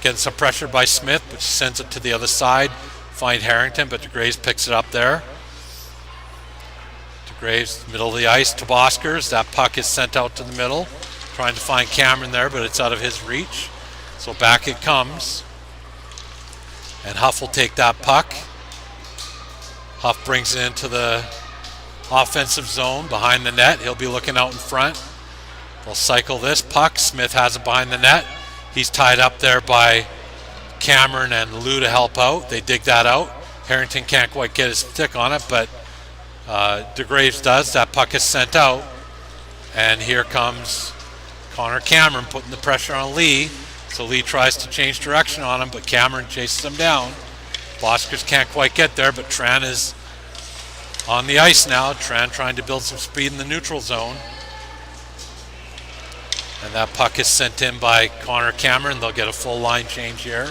getting some pressure by Smith, which sends it to the other side. Find Harrington, but DeGraves picks it up there. DeGraves, middle of the ice to Boskers. That puck is sent out to the middle. Trying to find Cameron there, but it's out of his reach. So back it comes. And Huff will take that puck. Huff brings it into the offensive zone behind the net. He'll be looking out in front. We'll cycle this puck. Smith has it behind the net. He's tied up there by Cameron and Lou to help out. They dig that out. Harrington can't quite get his stick on it, but DeGraves does. That puck is sent out. And here comes Connor Cameron putting the pressure on Lee. So Lee tries to change direction on him, but Cameron chases him down. Boskers can't quite get there, but Tran is on the ice now. Tran trying to build some speed in the neutral zone. And that puck is sent in by Connor Cameron. They'll get a full line change here.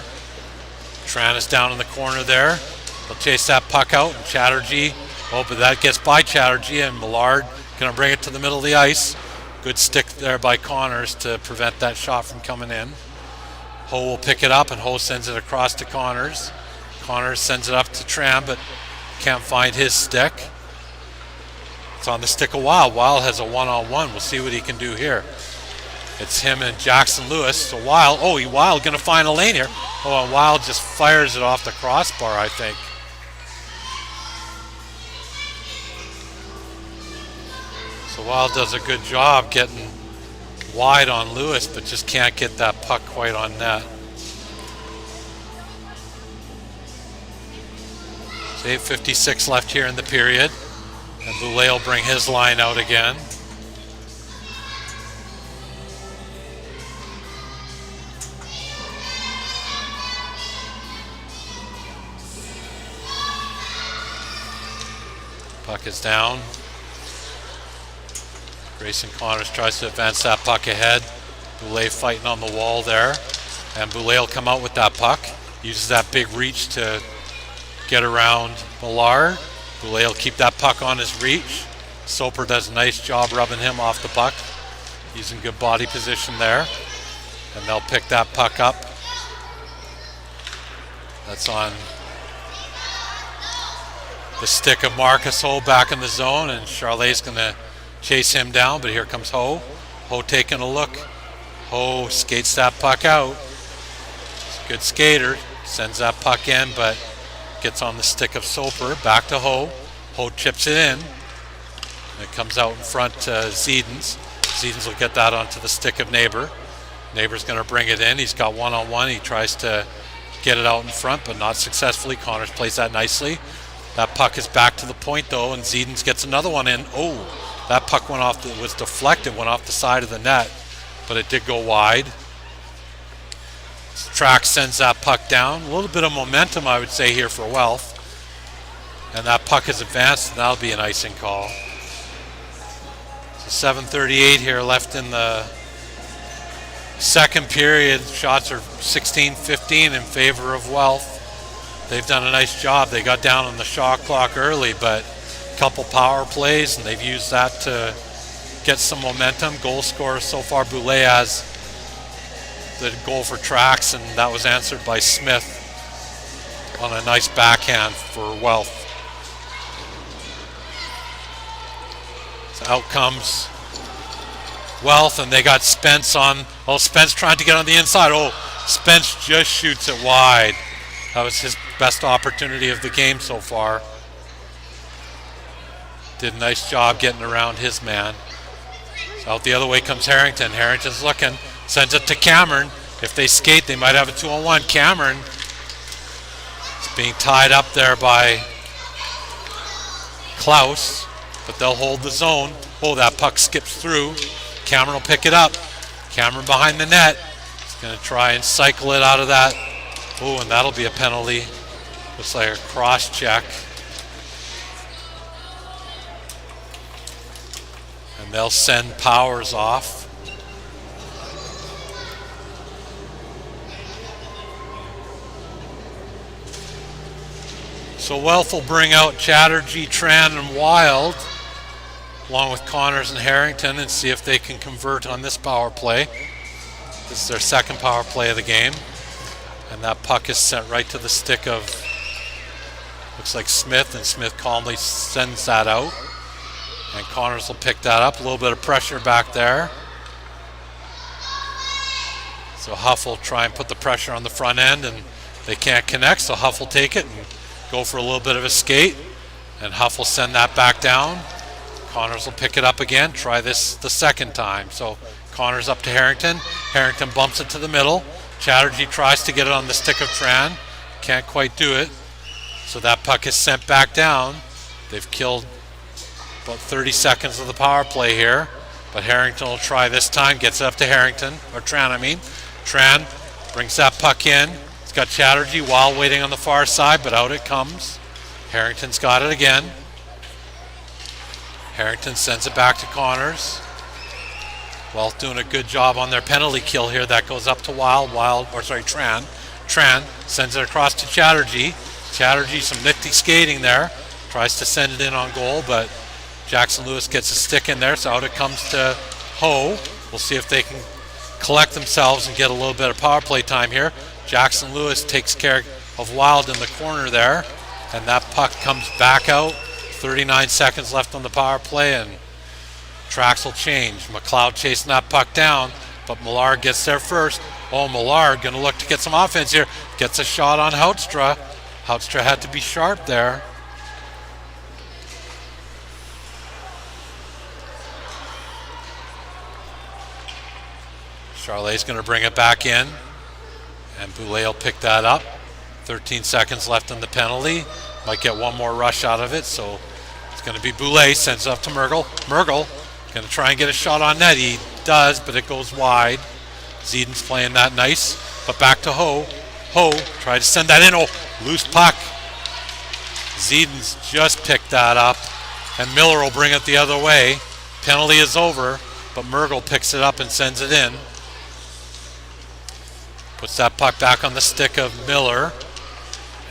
Tran is down in the corner there. They'll chase that puck out, and Chatterjee, but that gets by Chatterjee, and Millard going to bring it to the middle of the ice. Good stick there by Connors to prevent that shot from coming in. Ho will pick it up, and Ho sends it across to Connors. Connors sends it up to Tran, but can't find his stick. It's on the stick of Wild. Wild has a one-on-one. We'll see what he can do here. It's him and Jackson Lewis. So Wild going to find a lane here. Oh, and Wild just fires it off the crossbar, I think. So Wild does a good job getting wide on Lewis, but just can't get that puck quite on net. So 8:56 left here in the period, and Boulay will bring his line out again. Puck is down. Grayson Connors tries to advance that puck ahead. Boulay fighting on the wall there. And Boulay will come out with that puck. Uses that big reach to get around Millard. Boulay will keep that puck on his reach. Soper does a nice job rubbing him off the puck. Using good body position there. And they'll pick that puck up. That's on the stick of Marcus Ho back in the zone, and Charlet's going to chase him down, but here comes Ho. Ho taking a look. Ho skates that puck out. He's a good skater. Sends that puck in, but gets on the stick of Soper. Back to Ho. Ho chips it in. And it comes out in front to Zedens. Zedens will get that onto the stick of Neighbor. Neighbor's going to bring it in. He's got one-on-one. He tries to get it out in front, but not successfully. Connors plays that nicely. That puck is back to the point, though, and Zedens gets another one in. Oh, that puck went off, was deflected, went off the side of the net, but it did go wide. Traxx sends that puck down. A little bit of momentum, I would say, here for Wealth. And that puck is advanced, and that'll be an icing call. So 7:38 here left in the second period. Shots are 16-15 in favor of Wealth. They've done a nice job. They got down on the shot clock early, but a couple power plays, and they've used that to get some momentum. Goal scorer so far, Boulay has the goal for Traxx, and that was answered by Smith on a nice backhand for Wealth. So out comes Wealth, and they got Spence on. Oh, Spence trying to get on the inside. Oh, Spence just shoots it wide. That was his best opportunity of the game so far. Did a nice job getting around his man. So out the other way comes Harrington. Harrington's looking, sends it to Cameron. If they skate, they might have a 2-on-1. Cameron is being tied up there by Klaus, but they'll hold the zone. Oh, that puck skips through. Cameron will pick it up. Cameron behind the net. He's going to try and cycle it out of that. Oh, and that'll be a penalty. Looks like a cross check. And they'll send Powers off. So Wealth will bring out Chatterjee, Tran, and Wild, along with Connors and Harrington, and see if they can convert on this power play. This is their second power play of the game. And that puck is sent right to the stick of, looks like Smith, and Smith calmly sends that out. And Connors will pick that up. A little bit of pressure back there. So Huff will try and put the pressure on the front end, and they can't connect, so Huff will take it and go for a little bit of a skate. And Huff will send that back down. Connors will pick it up again, try this the second time. So Connor's up to Harrington. Harrington bumps it to the middle. Chatterjee tries to get it on the stick of Tran. Can't quite do it. So that puck is sent back down. They've killed about 30 seconds of the power play here. But Harrington will try this time. Gets it up to Harrington. Or Tran, I mean. Tran brings that puck in. He's got Chatterjee while waiting on the far side, but out it comes. Harrington's got it again. Harrington sends it back to Connors. Wealth doing a good job on their penalty kill here. That goes up to Tran. Tran sends it across to Chatterjee. Chatterjee, some nifty skating there. Tries to send it in on goal, but Jackson Lewis gets a stick in there, so out it comes to Ho. We'll see if they can collect themselves and get a little bit of power play time here. Jackson Lewis takes care of Wild in the corner there, and that puck comes back out. 39 seconds left on the power play, and Traxx will change. McLeod chasing that puck down, but Millard gets there first. Oh, Millard going to look to get some offense here. Gets a shot on Houtstra. Houtstra had to be sharp there. Charlet's going to bring it back in, and Boulay will pick that up. 13 seconds left in the penalty. Might get one more rush out of it, so it's going to be Boulay. Sends it up to Mergel. Mergel going to try and get a shot on net. He does, but it goes wide. Zeden's playing that nice, but back to Ho. Ho tried to send that in. Oh, loose puck. Zeden's just picked that up, and Miller will bring it the other way. Penalty is over, but Mergel picks it up and sends it in. Puts that puck back on the stick of Miller,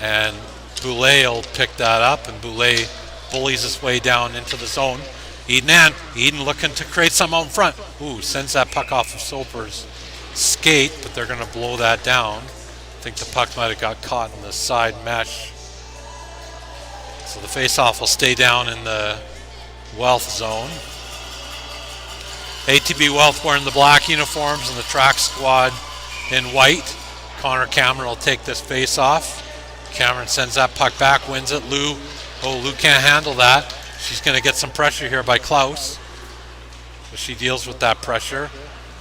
and Boulay will pick that up, and Boulay bullies his way down into the zone. Eden looking to create something out in front. Ooh, sends that puck off of Soper's skate, but they're going to blow that down. I think the puck might have got caught in the side mesh. So the face-off will stay down in the Wealth zone. ATB Wealth wearing the black uniforms and the Traxx squad in white. Connor Cameron will take this face-off. Cameron sends that puck back, wins it. Lou can't handle that. She's going to get some pressure here by Klaus. But she deals with that pressure,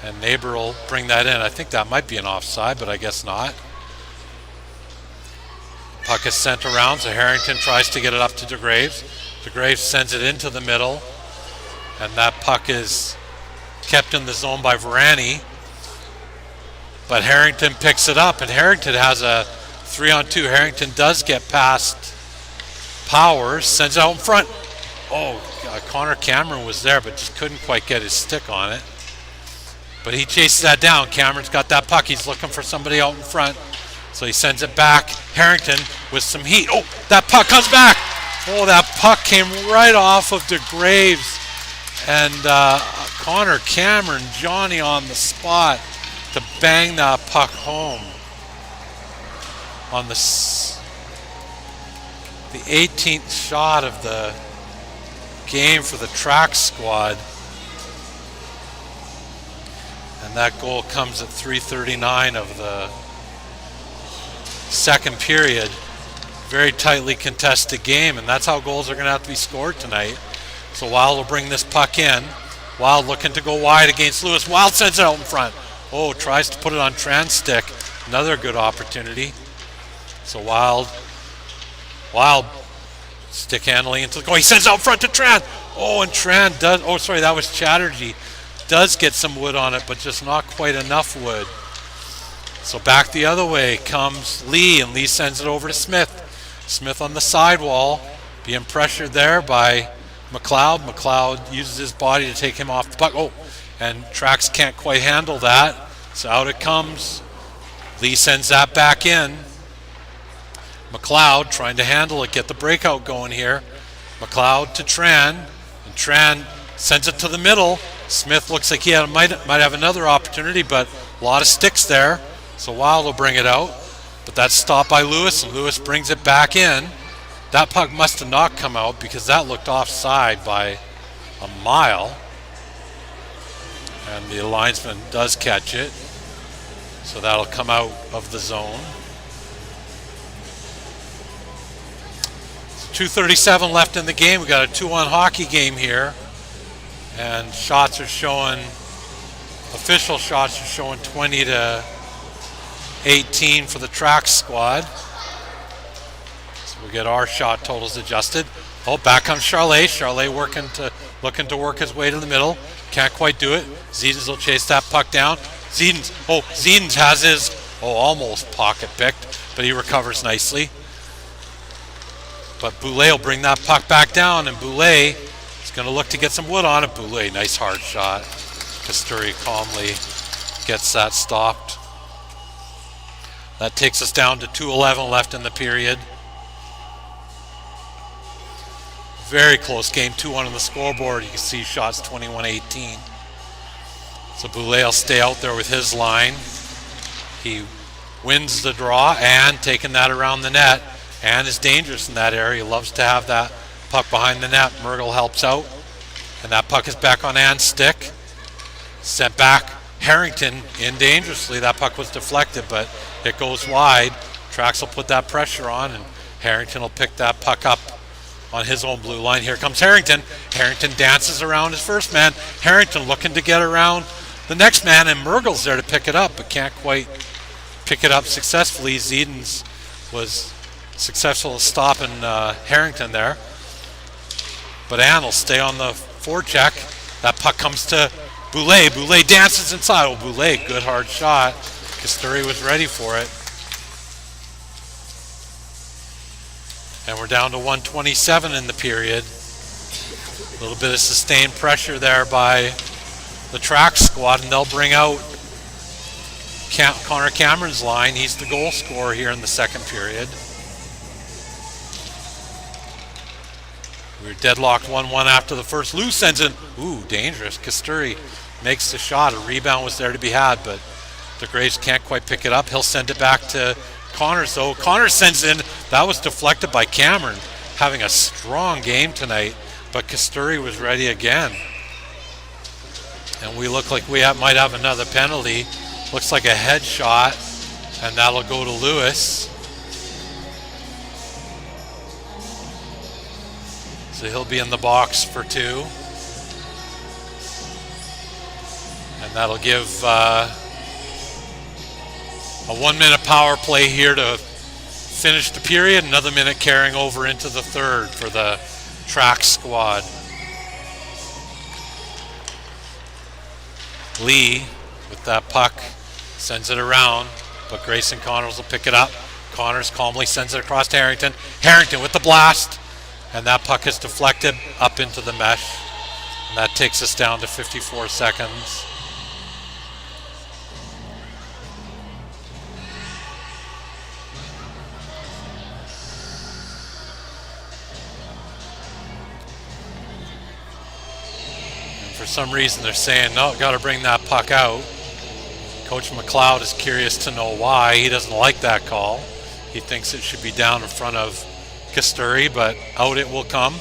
and Neighbor will bring that in. I think that might be an offside, but I guess not. Puck is sent around, so Harrington tries to get it up to DeGraves. DeGraves sends it into the middle, and that puck is kept in the zone by Varani. But Harrington picks it up, and Harrington has a 3-on-2. Harrington does get past Powers, sends it out in front. Oh, God, Connor Cameron was there, but just couldn't quite get his stick on it. But he chases that down. Cameron's got that puck. He's looking for somebody out in front. So he sends it back. Harrington with some heat. Oh, that puck comes back. Oh, that puck came right off of DeGraves. And Connor Cameron, Johnny on the spot to bang that puck home on the 18th shot of the game for the Traxx squad. And that goal comes at 3:39 of the second period. Very tightly contested game, and that's how goals are going to have to be scored tonight. So Wild will bring this puck in. Wild looking to go wide against Lewis. Wild sends it out in front. Oh, tries to put it on Tran's stick. Another good opportunity. So Wild stick handling into the goal. He sends out front to Tran. Oh, and Tran does, oh sorry, that was Chatterjee. Does get some wood on it, but just not quite enough wood. So back the other way comes Lee, and Lee sends it over to Smith. Smith on the sidewall, being pressured there by McLeod. McLeod uses his body to take him off the puck. Oh, and Traxx can't quite handle that. So out it comes. Lee sends that back in. McLeod trying to handle it, get the breakout going here. McLeod to Tran, and Tran sends it to the middle. Smith looks like he might have another opportunity, but a lot of sticks there. So Wild will bring it out, but that's stopped by Lewis, and Lewis brings it back in. That puck must have not come out because that looked offside by a mile. And the linesman does catch it. So that'll come out of the zone. 2:37 left in the game. We got a 2-on hockey game here. And shots are showing Official shots are showing 20-18 for the Traxx squad. So we'll get our shot totals adjusted. Oh, back comes Charlet. Charlet looking to work his way to the middle. Can't quite do it. Zedens will chase that puck down. Zedens has his, almost pocket picked, but he recovers nicely. But Boulay will bring that puck back down, and Boulay is going to look to get some wood on it. Boulay, nice hard shot. Kasturi calmly gets that stopped. That takes us down to 2:11 left in the period. Very close game, 2-1 on the scoreboard. You can see shots 21-18. So Boulay will stay out there with his line. He wins the draw and taking that around the net, and is dangerous in that area. He loves to have that puck behind the net. Mergel helps out, and that puck is back on Ann's stick. Sent back. Harrington in dangerously. That puck was deflected, but it goes wide. Traxx will put that pressure on, and Harrington will pick that puck up on his own blue line. Here comes Harrington. Harrington dances around his first man. Harrington looking to get around the next man, and Mergel's there to pick it up, but can't quite pick it up successfully. Zedens was successful in stopping Harrington there. But Ann will stay on the forecheck. That puck comes to Boulay. Boulay dances inside. Oh, Boulay, good hard shot. Kasturi was ready for it. And we're down to 1:27 in the period. A little bit of sustained pressure there by the Traxx squad, and they'll bring out Connor Cameron's line. He's the goal scorer here in the second period. We're deadlocked 1-1 after the first. Lou sends in, dangerous. Kasturi makes the shot. A rebound was there to be had, but the Graves can't quite pick it up. He'll send it back to Connors, though. Connors sends in, that was deflected by Cameron, having a strong game tonight, but Kasturi was ready again. And we look like we might have another penalty. Looks like a headshot, and that'll go to Lewis. So he'll be in the box for 2. And that'll give a 1-minute power play here to finish the period. Another minute carrying over into the third for the Traxx squad. Lee with that puck sends it around, but Grayson Connors will pick it up. Connors calmly sends it across to Harrington. Harrington with the blast, and that puck is deflected up into the mesh, and that takes us down to 54 seconds. For some reason they're saying, no, got to bring that puck out. Coach McLeod is curious to know why. He doesn't like that call. He thinks it should be down in front of Kasturi, but out it will come.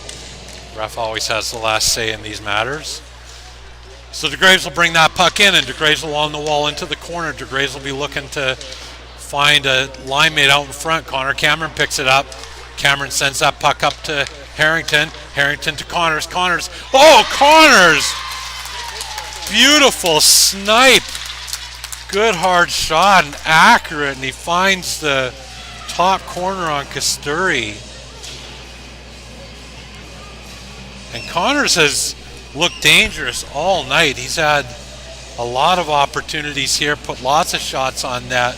Ref always has the last say in these matters. So DeGraves will bring that puck in, and DeGraves will on the wall into the corner. DeGraves will be looking to find a line mate out in front. Connor Cameron picks it up. Cameron sends that puck up to Harrington. Harrington to Connors. Connors. Oh, Connors! Beautiful snipe. Good hard shot and accurate, and he finds the top corner on Kasturi. And Connors has looked dangerous all night. He's had a lot of opportunities here, put lots of shots on net.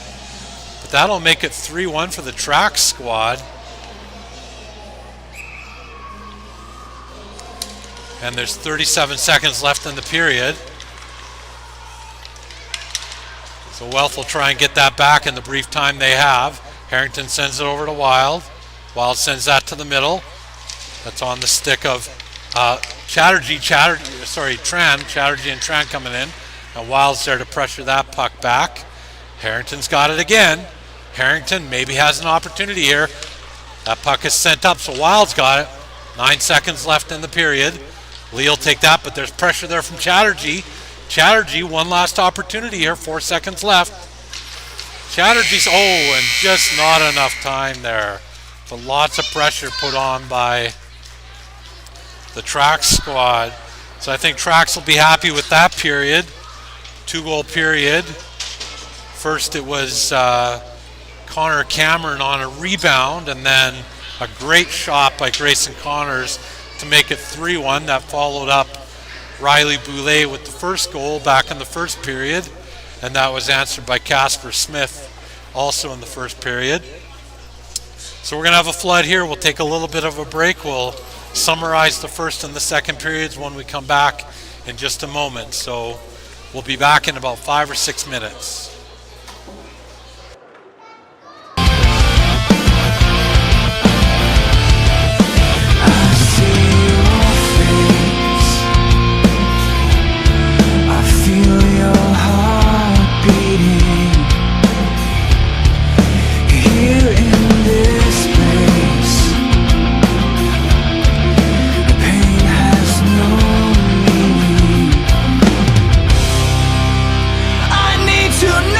But that'll make it 3-1 for the Traxx squad. And there's 37 seconds left in the period. So Wealth will try and get that back in the brief time they have. Harrington sends it over to Wild. Wild sends that to the middle. That's on the stick of Chatterjee and Tran coming in. And Wild's there to pressure that puck back. Harrington's got it again. Harrington maybe has an opportunity here. That puck is sent up, so Wild's got it. 9 seconds left in the period. Lee will take that, but there's pressure there from Chatterjee. Chatterjee, one last opportunity here, 4 seconds left. Chatterjee's, and just not enough time there. But lots of pressure put on by the Traxx squad. So I think Traxx will be happy with that period. 2-goal period. First it was Connor Cameron on a rebound, and then a great shot by Grayson Connors to make it 3-1. That followed up Riley Boulay with the first goal back in the first period, and that was answered by Casper Smith also in the first period. So we're going to have a flood here. We'll take a little bit of a break. We'll summarize the first and the second periods when we come back in just a moment. So we'll be back in about 5 or 6 minutes. To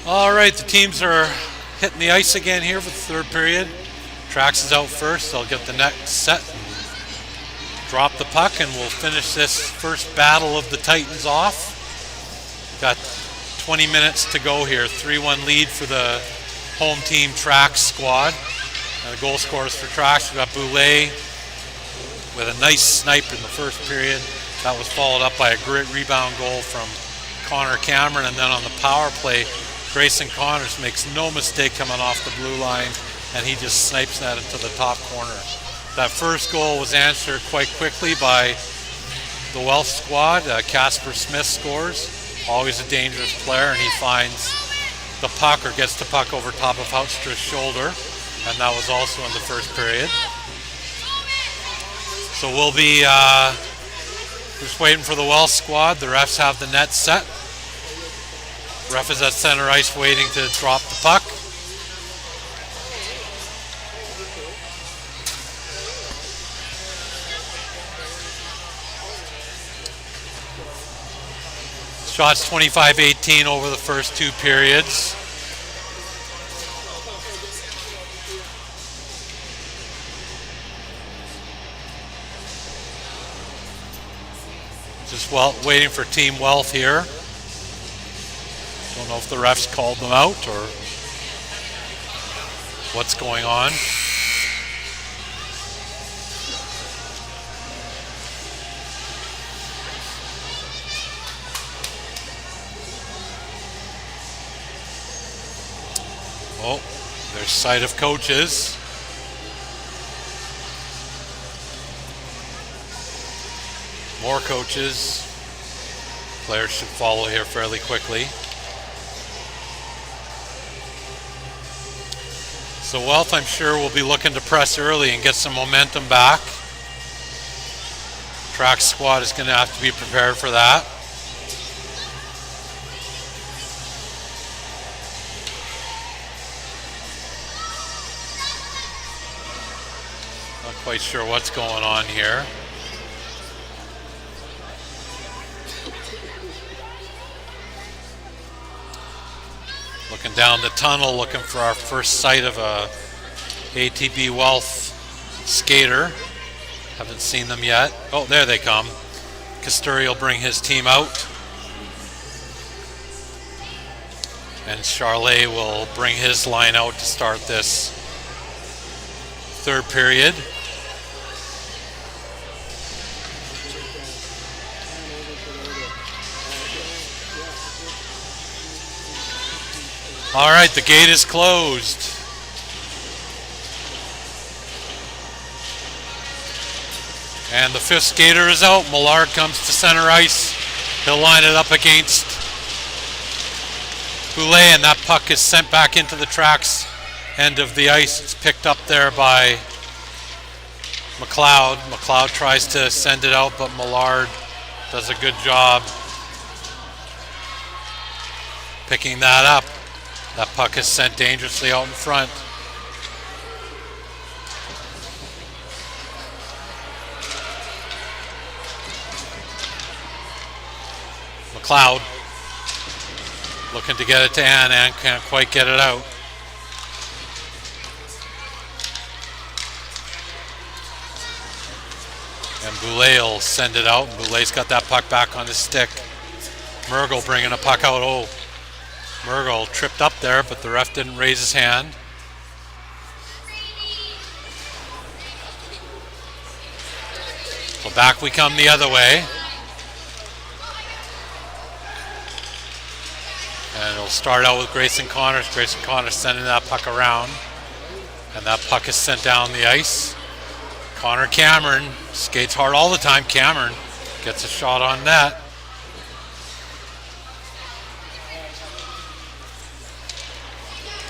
All right, the teams are hitting the ice again here for the third period. Traxx is out first. They'll get the net set and drop the puck, and we'll finish this first battle of the Titans off. Got 20 minutes to go here. 3-1 lead for the home team Traxx squad. And the goal scorers for Traxx, we've got Boulay with a nice snipe in the first period. That was followed up by a great rebound goal from Connor Cameron, and then on the power play, Grayson Connors makes no mistake coming off the blue line, and he just snipes that into the top corner. That first goal was answered quite quickly by the Welsh squad. Casper Smith scores, always a dangerous player, and he finds the puck, or gets the puck over top of Houtstra's shoulder, and that was also in the first period. So we'll be just waiting for the Welsh squad. The refs have the net set. Ref is at center ice waiting to drop the puck. Shots 25-18 over the first two periods. Just waiting for Team Wealth here. Don't know if the refs called them out or what's going on. Oh, there's sight of coaches. More coaches. Players should follow here fairly quickly. So Wealth, I'm sure, will be looking to press early and get some momentum back. Traxx squad is going to have to be prepared for that. Not quite sure what's going on here. Looking down the tunnel, looking for our first sight of a ATB Wealth skater. Haven't seen them yet. Oh, there they come. Kasturi will bring his team out. And Charlet will bring his line out to start this third period. All right, the gate is closed. And the fifth skater is out. Millard comes to center ice. He'll line it up against Boulay, and that puck is sent back into the Traxx end of the ice. It's picked up there by McLeod. McLeod tries to send it out, but Millard does a good job picking that up. That puck is sent dangerously out in front. McLeod looking to get it to Ann. Ann can't quite get it out. And Boulay will send it out. Boulay's got that puck back on his stick. Mergel bringing a puck out. Oh, Mergel tripped up there, but the ref didn't raise his hand. So back we come the other way. And it'll start out with Grayson Connors. Grayson Connors sending that puck around. And that puck is sent down the ice. Connor Cameron skates hard all the time. Cameron gets a shot on net.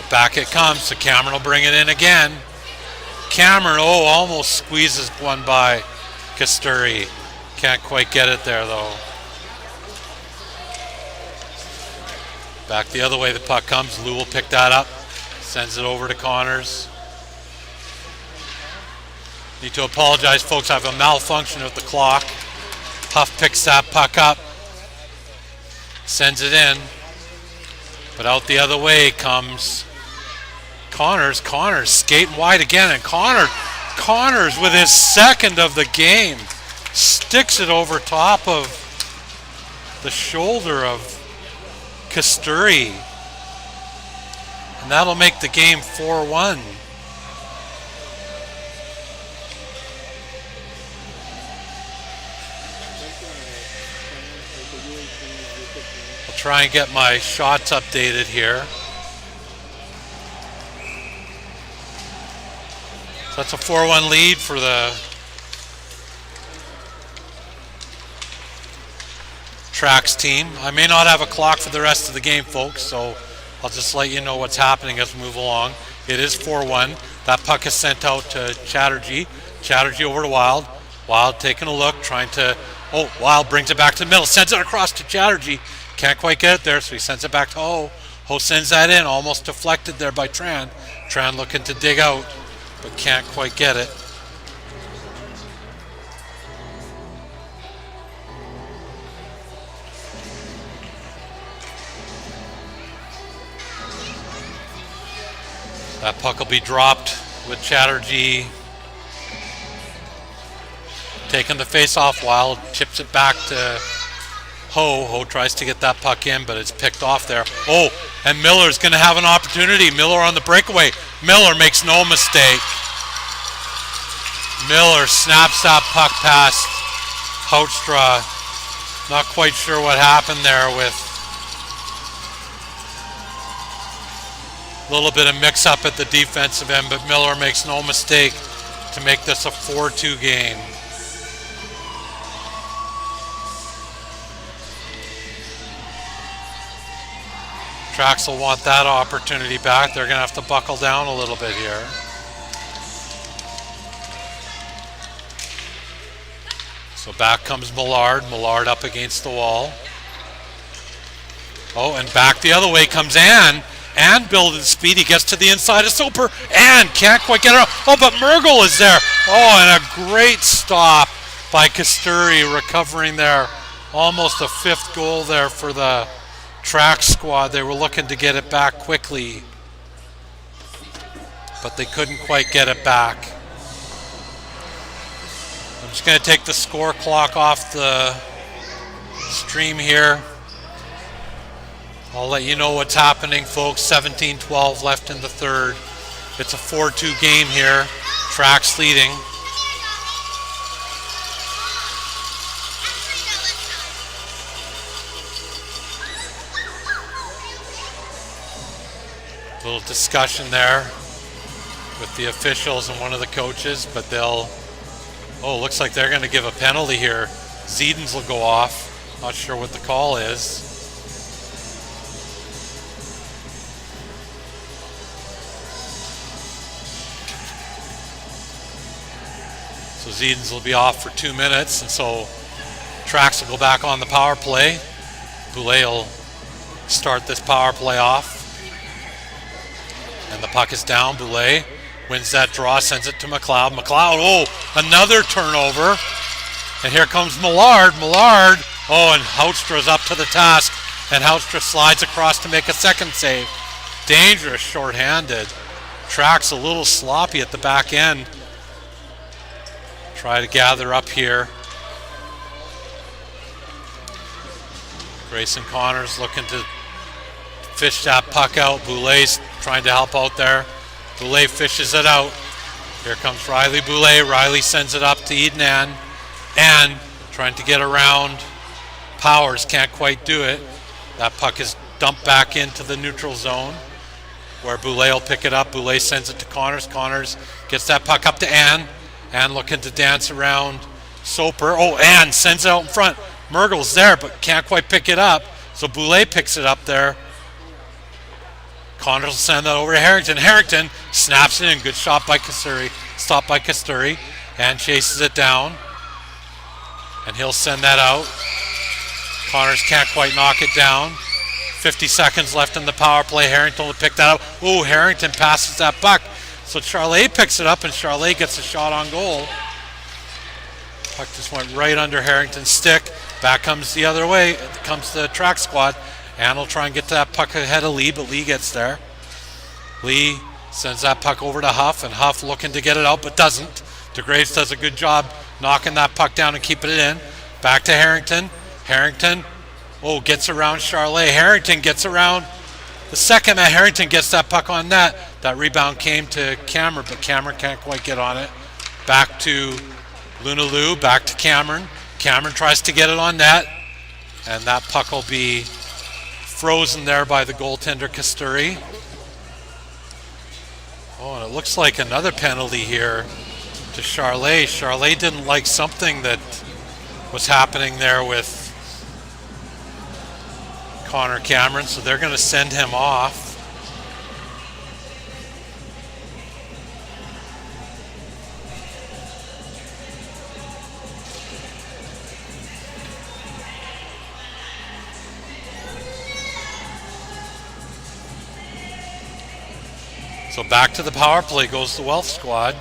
Back it comes, so Cameron will bring it in again. Cameron, oh, almost squeezes one by Kasturi. Can't quite get it there, though. Back the other way the puck comes. Lou will pick that up. Sends it over to Connors. Need to apologize, folks. I have a malfunction of the clock. Huff picks that puck up. Sends it in. But out the other way comes Connors. Connors skating wide again, and Connors with his second of the game sticks it over top of the shoulder of Kasturi. And that'll make the game 4-1. I'll try and get my shots updated here. So that's a 4-1 lead for the Traxx team. I may not have a clock for the rest of the game, folks, so I'll just let you know what's happening as we move along. It is 4-1. That puck is sent out to Chatterjee. Chatterjee over to Wild. Wild taking a look, trying to... Oh, Wild brings it back to the middle, sends it across to Chatterjee. Can't quite get it there, so he sends it back to Ho. Ho sends that in, almost deflected there by Tran. Tran looking to dig out, but can't quite get it. That puck will be dropped with Chatterjee taking the face-off. Wild chips it back to Ho. Ho tries to get that puck in, but it's picked off there. Oh, and Miller's going to have an opportunity. Miller on the breakaway. Miller makes no mistake. Miller snaps that puck past Houtstra. Not quite sure what happened there with a little bit of mix-up at the defensive end, but Miller makes no mistake to make this a 4-2 game. Traxx will want that opportunity back. They're going to have to buckle down a little bit here. So back comes Millard. Millard up against the wall. Oh, and back the other way comes Ann. And building speed, he gets to the inside of Soper and can't quite get it out. Oh, but Mergel is there. Oh, and a great stop by Kasturi, recovering there. Almost a fifth goal there for the Traxx squad. They were looking to get it back quickly, but they couldn't quite get it back. I'm just going to take the score clock off the stream here. I'll let you know what's happening, folks. 17-12 left in the third. It's a 4-2 game here. Traxx leading. A little discussion there with the officials and one of the coaches, but they'll... Oh, looks like they're going to give a penalty here. Zedens will go off. Not sure what the call is. So Zedens will be off for 2 minutes, and so Traxx will go back on the power play. Boulay will start this power play off. And the puck is down. Boulay wins that draw, sends it to McLeod. McLeod, oh, another turnover. And here comes Millard. Millard, oh, and Houtstra's up to the task. And Houtstra slides across to make a second save. Dangerous shorthanded. Traxx a little sloppy at the back end. Try to gather up here. Grayson Connors looking to fish that puck out. Boulay's trying to help out there. Boulay fishes it out. Here comes Riley Boulay. Riley sends it up to Eden and trying to get around Powers. Can't quite do it. That puck is dumped back into the neutral zone where Boulay will pick it up. Boulay sends it to Connors. Connors gets that puck up to Ann. Ann looking to dance around Soper. Oh, Ann sends it out in front. Mergel's there, but can't quite pick it up. So Boulay picks it up there. Connors will send that over to Harrington. Harrington snaps it in. Good shot by Kasturi. Stopped by Kasturi. And chases it down. And he'll send that out. Connors can't quite knock it down. 50 seconds left in the power play. Harrington will pick that up. Oh, Harrington passes that puck. So Charlet picks it up, and Charlet gets a shot on goal. Puck just went right under Harrington's stick. Back comes the other way. Comes the Traxx squad. Ann will try and get to that puck ahead of Lee, but Lee gets there. Lee sends that puck over to Huff, and Huff looking to get it out, but doesn't. DeGraves does a good job knocking that puck down and keeping it in. Back to Harrington. Harrington, gets around Charlet. Harrington gets around. The second that Harrington gets that puck on net, that rebound came to Cameron, but Cameron can't quite get on it. Back to Lunalou, back to Cameron. Cameron tries to get it on net, and that puck will be frozen there by the goaltender Kasturi. And it looks like another penalty here to Charlet. Charlet didn't like something that was happening there with Connor Cameron, so they're going to send him off. So back to the power play goes the Wealth squad.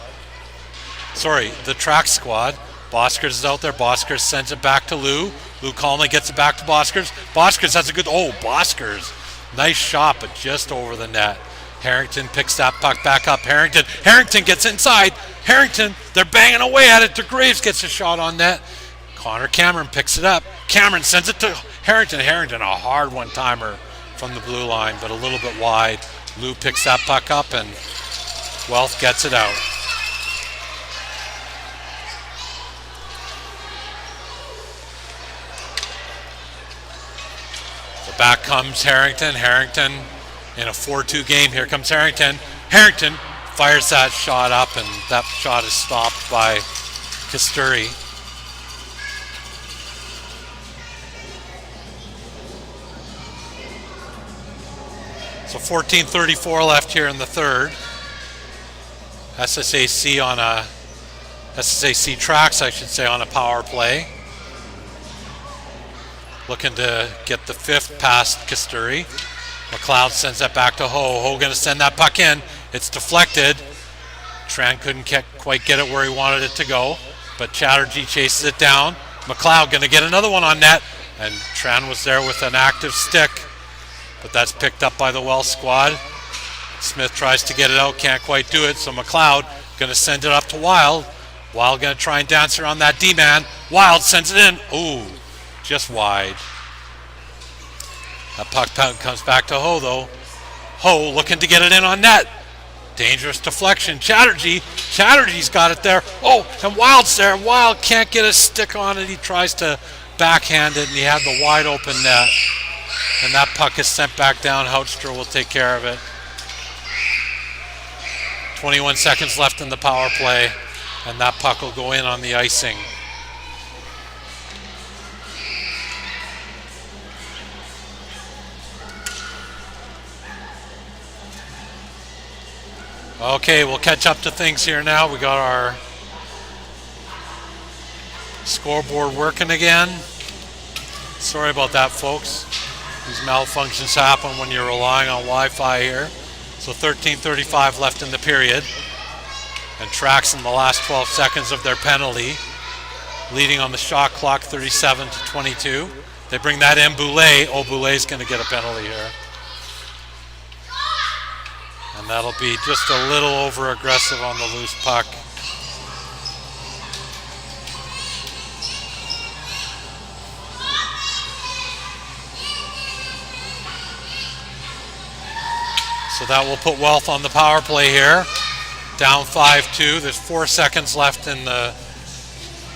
Sorry, the Traxx squad. Boskers is out there. Boskers sends it back to Lou. Lou calmly gets it back to Boskers. Boskers has a good, Boskers. Nice shot, but just over the net. Harrington picks that puck back up. Harrington gets inside. Harrington, they're banging away at it. DeGraves gets a shot on net. Connor Cameron picks it up. Cameron sends it to Harrington. Harrington, a hard one-timer from the blue line, but a little bit wide. Lou picks that puck up, and Wealth gets it out. So back comes Harrington. Harrington in a 4-2 game. Here comes Harrington. Harrington fires that shot up, and that shot is stopped by Kasturi. So 14:34 left here in the third. SSAC Traxx, I should say, on a power play. Looking to get the fifth past Kasturi. McLeod sends that back to Ho. Ho going to send that puck in. It's deflected. Tran couldn't quite get it where he wanted it to go, but Chatterjee chases it down. McLeod going to get another one on net, and Tran was there with an active stick, but that's picked up by the Wells squad. Smith tries to get it out, can't quite do it, so McLeod going to send it up to Wild. Wild going to try and dance around that D-man. Wild sends it in. Ooh, just wide. That puck comes back to Ho, though. Ho looking to get it in on net. Dangerous deflection. Chatterjee's got it there. And Wild's there. Wild can't get a stick on it. He tries to backhand it, and he had the wide open net. And that puck is sent back down. Houtstra will take care of it. 21 seconds left in the power play, and that puck will go in on the icing. Okay, we'll catch up to things here now. We got our scoreboard working again. Sorry about that, folks. These malfunctions happen when you're relying on Wi-Fi here. So 13:35 left in the period. And Traxx in the last 12 seconds of their penalty, leading on the shot clock 37-22. They bring that in. Boulay. Boulay's going to get a penalty here. And that'll be just a little over aggressive on the loose puck. So that will put Wealth on the power play here. Down 5-2. There's 4 seconds left in the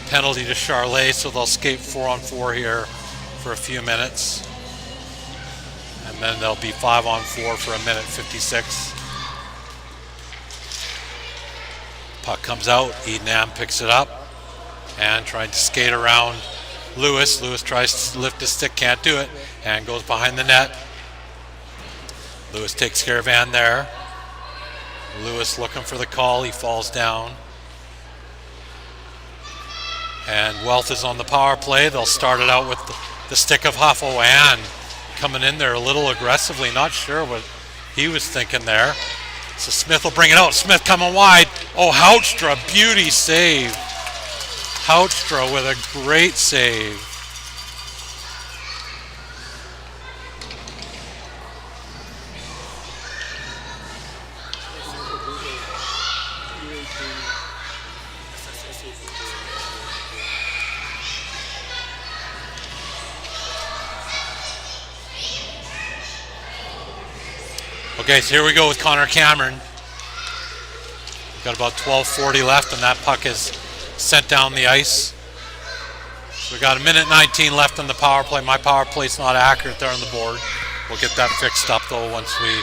penalty to Charlet, so they'll skate 4-on-4 here for a few minutes. And then they'll be 5-on-4 for 1:56. Puck comes out. Edenham picks it up and trying to skate around Lewis. Lewis tries to lift his stick, can't do it, and goes behind the net. Lewis takes care of Ann there. Lewis looking for the call. He falls down. And Wealth is on the power play. They'll start it out with the stick of Huff. Ann coming in there a little aggressively. Not sure what he was thinking there. So Smith will bring it out. Smith coming wide. Houtstra, beauty save. Houtstra with a great save. Okay, so here we go with Connor Cameron. We've got about 12:40 left, and that puck is sent down the ice. So we got 1:19 left on the power play. My power play's not accurate there on the board. We'll get that fixed up though once we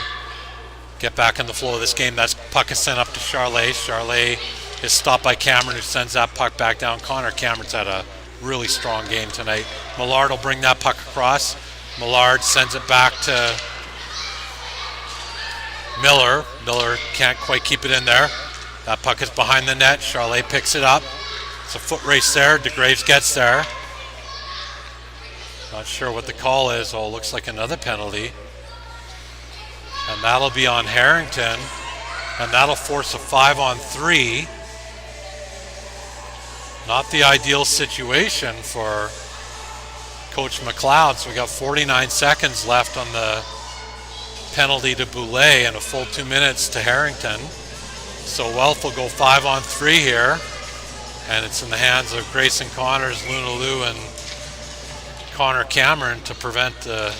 get back in the flow of this game. That puck is sent up to Charlet. Charlet is stopped by Cameron, who sends that puck back down. Connor Cameron's had a really strong game tonight. Millard will bring that puck across. Millard sends it back to Miller. Miller can't quite keep it in there. That puck is behind the net. Charlet picks it up. It's a foot race there. DeGraves gets there. Not sure what the call is. Oh, it looks like another penalty. And that'll be on Harrington. And that'll force a 5-on-3. Not the ideal situation for Coach McLeod. So we got 49 seconds left on the penalty to Boulay and a full 2 minutes to Harrington. So Wealth will go 5-on-3 here. And it's in the hands of Grayson Connors, Luna Lou, and Connor Cameron to prevent the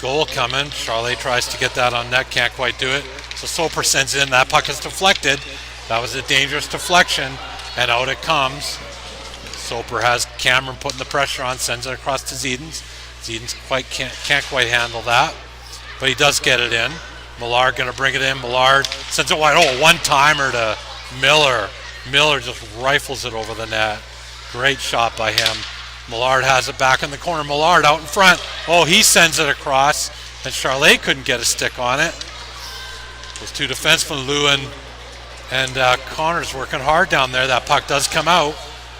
goal coming. Charlet tries to get that on net, can't quite do it. So Soper sends in, that puck is deflected. That was a dangerous deflection, and out it comes. Soper has Cameron putting the pressure on, sends it across to Zedens. Zedens can't quite handle that, but he does get it in. Millard gonna bring it in. Millard sends it wide. Oh, one-timer to Miller. Miller just rifles it over the net. Great shot by him. Millard has it back in the corner. Millard out in front. Oh, he sends it across, and Charlet couldn't get a stick on it. Those two defensemen, Lou and Connors, working hard down there. That puck does come out.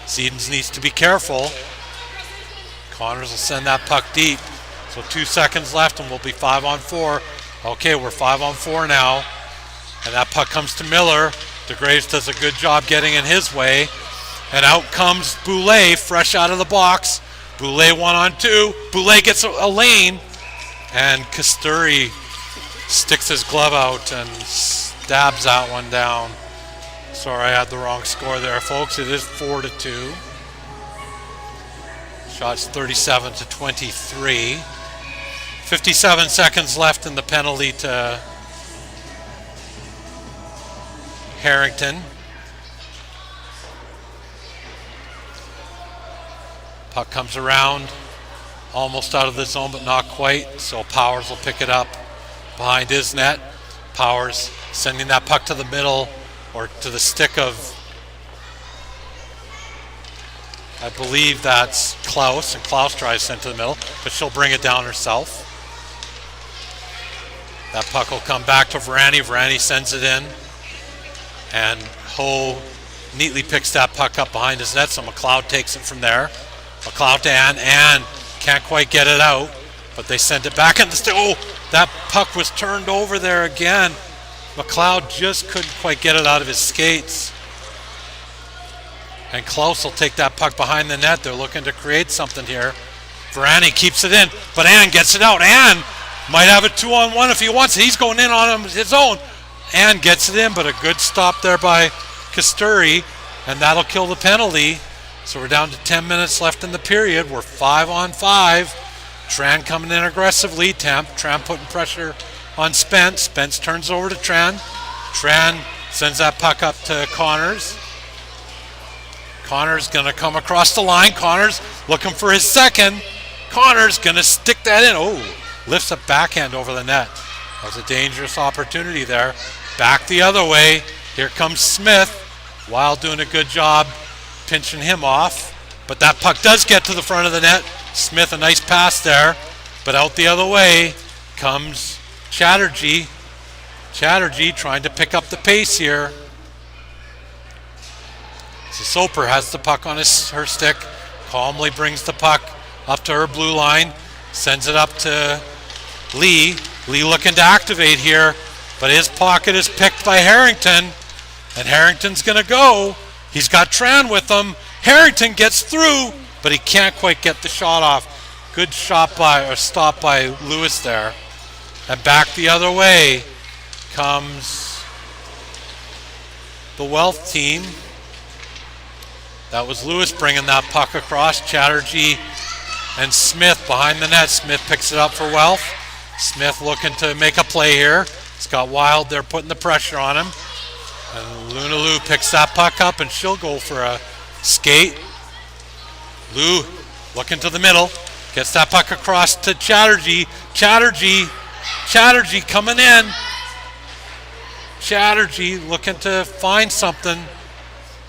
Zedens needs to be careful. Connors will send that puck deep. So 2 seconds left, and we'll be 5-on-4. Okay, we're 5-on-4 now. And that puck comes to Miller. DeGraves does a good job getting in his way. And out comes Boulay, fresh out of the box. Boulay 1-on-2. Boulay gets a lane. And Kasturi sticks his glove out and stabs that one down. Sorry, I had the wrong score there, folks. It is 4-2. Shots 37-23. 57 seconds left in the penalty to Harrington. Puck comes around, almost out of the zone, but not quite. So Powers will pick it up behind his net. Powers sending that puck to the middle, or to the stick of, I believe that's Klaus, and Klaus tries to send to the middle, but she'll bring it down herself. That puck will come back to Varani. Varani sends it in, and Ho neatly picks that puck up behind his net, so McLeod takes it from there. McLeod to Ann can't quite get it out, but they send it back in the stick. Oh, that puck was turned over there again. McLeod just couldn't quite get it out of his skates. And Klaus will take that puck behind the net. They're looking to create something here. Varani keeps it in, but Ann gets it out. Ann might have a 2-on-1 if he wants it. He's going in on his own. Ann gets it in, but a good stop there by Kasturi, and that'll kill the penalty. So we're down to 10 minutes left in the period. We're 5-on-5. Tran coming in aggressively. Tran putting pressure on Spence. Spence turns over to Tran. Tran sends that puck up to Connors. Connors going to come across the line. Connors looking for his second. Connors going to stick that in. Oh, lifts a backhand over the net. That was a dangerous opportunity there. Back the other way. Here comes Smith. Wild doing a good job pinching him off. But that puck does get to the front of the net. Smith, a nice pass there. But out the other way comes Chatterjee. Chatterjee trying to pick up the pace here. So Soper has the puck on her stick. Calmly brings the puck up to her blue line. Sends it up to Lee. Lee looking to activate here. But his pocket is picked by Harrington. And Harrington's going to go. He's got Tran with him. Harrington gets through, but he can't quite get the shot off. Good shot by, or stop by Lewis there. And back the other way comes the Wealth team. That was Lewis bringing that puck across. Chatterjee and Smith behind the net. Smith picks it up for Wealth. Smith looking to make a play here. He's got Wild there putting the pressure on him. And Luna Lou picks that puck up and she'll go for a skate. Lou looking to the middle. Gets that puck across to Chatterjee. Chatterjee coming in. Chatterjee looking to find something.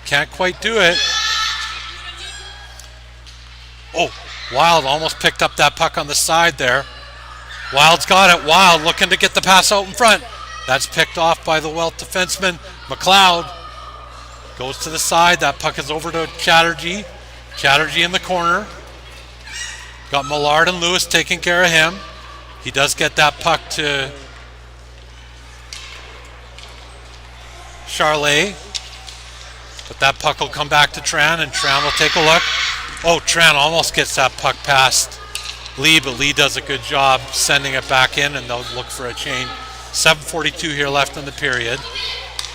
Can't quite do it. Oh, Wild almost picked up that puck on the side there. Wild's got it. Wild looking to get the pass out in front. That's picked off by the Wealth defenseman. McLeod goes to the side. That puck is over to Chatterjee. Chatterjee in the corner. Got Millard and Lewis taking care of him. He does get that puck to Charlet. But that puck will come back to Tran, and Tran will take a look. Oh, Tran almost gets that puck past Lee, but Lee does a good job sending it back in, and they'll look for a change. 7:42 here left in the period.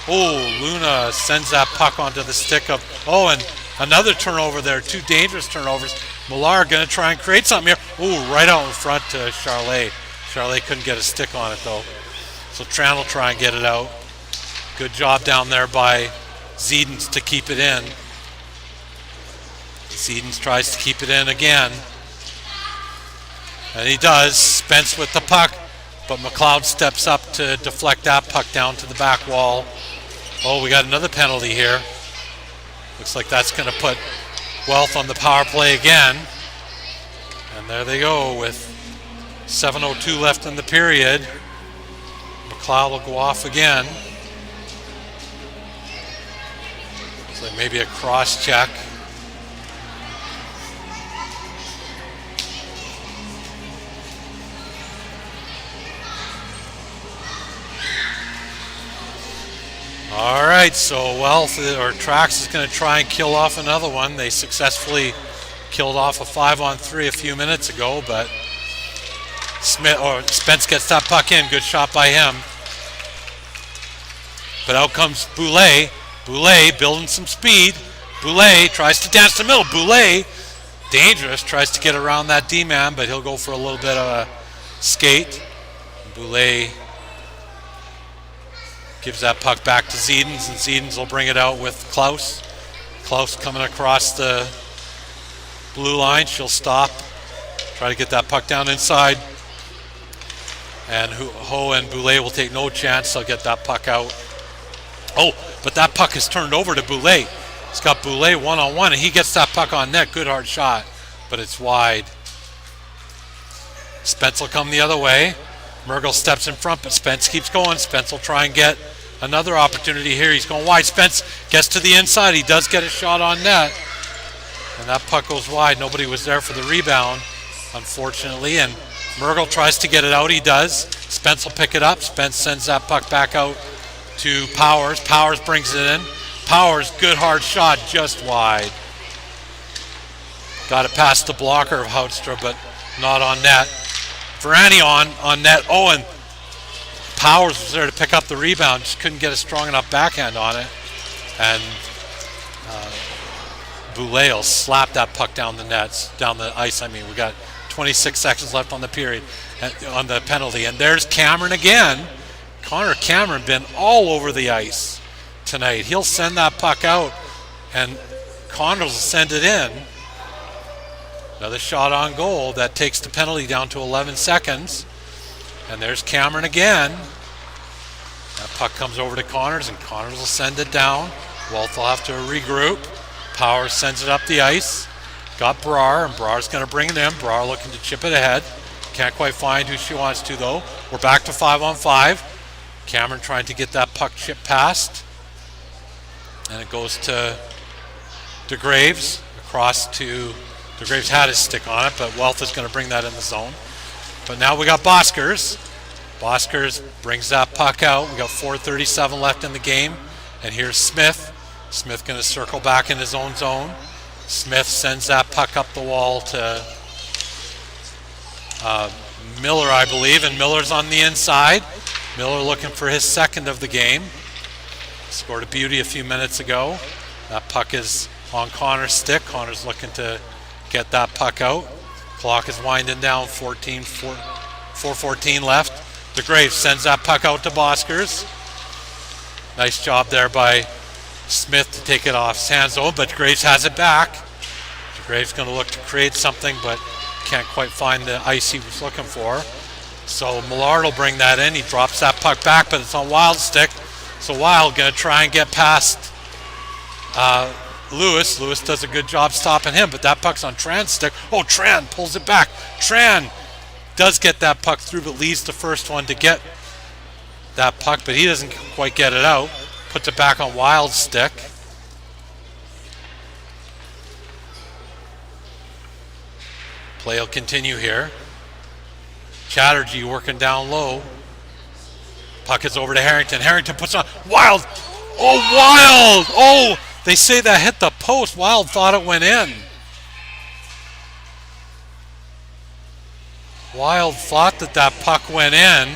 Oh, Luna sends that puck onto the stick of, oh, and another turnover there, 2 dangerous turnovers. Millard going to try and create something here. Oh, right out in front to Charlet. Charlet couldn't get a stick on it though. So Tran will try and get it out. Good job down there by Zedens to keep it in. Zedens tries to keep it in again. And he does. Spence with the puck, but McLeod steps up to deflect that puck down to the back wall. Oh, we got another penalty here. Looks like that's going to put Wealth on the power play again. And there they go with 7:02 left in the period. McLeod will go off again. Looks like maybe a cross check. All right, so Wealth or Traxx is going to try and kill off another one. They successfully killed off a 5-on-3 a few minutes ago, but Spence gets that puck in. Good shot by him. But out comes Boulay. Boulay building some speed. Boulay tries to dance the middle. Boulay, dangerous, tries to get around that D-man, but he'll go for a little bit of a skate. Boulay gives that puck back to Zedens, and Zedens will bring it out with Klaus. Klaus coming across the blue line. She'll stop, try to get that puck down inside. And Ho and Boulay will take no chance. They'll get that puck out. Oh, but that puck is turned over to Boulay. He's got Boulay one-on-one, and he gets that puck on net. Good hard shot, but it's wide. Spence will come the other way. Mergel steps in front, but Spence keeps going. Spence will try and get another opportunity here. He's going wide. Spence gets to the inside. He does get a shot on net. And that puck goes wide. Nobody was there for the rebound, unfortunately. And Mergel tries to get it out. He does. Spence will pick it up. Spence sends that puck back out to Powers. Powers brings it in. Powers, good hard shot, just wide. Got it past the blocker of Houtstra, but not on net. Varani on net. Oh, and Powers was there to pick up the rebound. Just couldn't get a strong enough backhand on it. And Boulay will slap that puck down the nets, down the ice. I mean, we got 26 seconds left on the period, on the penalty. And there's Cameron again. Connor Cameron been all over the ice tonight. He'll send that puck out, and Connors will send it in. Another shot on goal. That takes the penalty down to 11 seconds. And there's Cameron again. That puck comes over to Connors, and Connors will send it down. Wealth will have to regroup. Powers sends it up the ice. Got Brar, and Brar's going to bring it in. Brar looking to chip it ahead. Can't quite find who she wants to, though. We're back to 5-on-5. Cameron trying to get that puck chipped past. And it goes to DeGraves. Across to... DeGraves had his stick on it, but Wealth is going to bring that in the zone. But now we got Boskers. Boskers brings that puck out. We got 4:37 left in the game. And here's Smith. Smith going to circle back in his own zone. Smith sends that puck up the wall to Miller, I believe. And Miller's on the inside. Miller looking for his second of the game. Scored a beauty a few minutes ago. That puck is on Connor's stick. Connor's looking to get that puck out. Clock is winding down, 14 4:14 left. DeGraves sends that puck out to Boskers. Nice job there by Smith to take it off his hands, though, but DeGraves has it back. DeGraves going to look to create something, but can't quite find the ice he was looking for. So Millard will bring that in. He drops that puck back, but it's on Wild's stick. So Wild going to try and get past Lewis. Lewis does a good job stopping him, but that puck's on Tran's stick. Oh, Tran pulls it back. Tran does get that puck through, but leads the first one to get that puck, but he doesn't quite get it out. Puts it back on Wild's stick. Play will continue here. Chatterjee working down low. Puck is over to Harrington. Harrington puts on Wild. Oh, Wild! Oh, they say that hit the post. Wild thought it went in. Wild thought that that puck went in,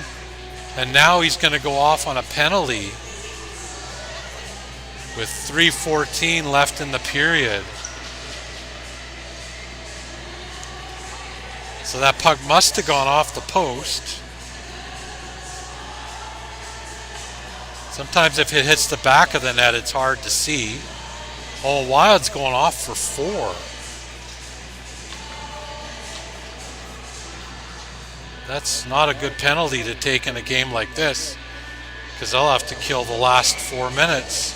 and now he's going to go off on a penalty with 3:14 left in the period. So that puck must have gone off the post. Sometimes if it hits the back of the net, it's hard to see. Oh, Wild's going off for 4. That's not a good penalty to take in a game like this, because they'll have to kill the last 4 minutes.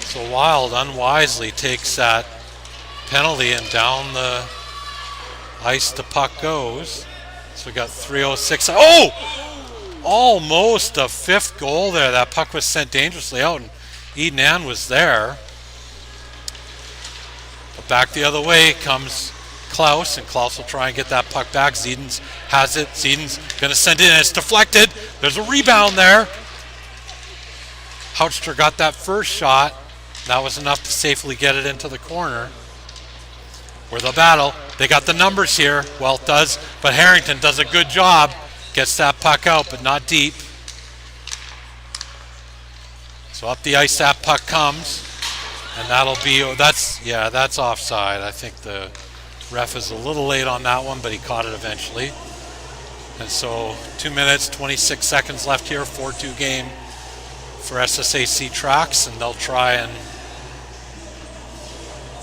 So Wild unwisely takes that penalty, and down the ice the puck goes. So we got 3:06. Oh! Almost a 5th goal there. That puck was sent dangerously out, and Eden Ann was there. But back the other way comes Klaus, and Klaus will try and get that puck back. Zedens has it. Zedens going to send it in. It's deflected. There's a rebound there. Houchter got that first shot. That was enough to safely get it into the corner. Where the battle. They got the numbers here. Welt does, but Harrington does a good job. Gets that puck out, but not deep. So up the ice that puck comes, and that'll be, that's offside. I think the ref is a little late on that one, but he caught it eventually. And so 2 minutes, 26 seconds left here, 4-2 game for SSAC Traxx, and they'll try and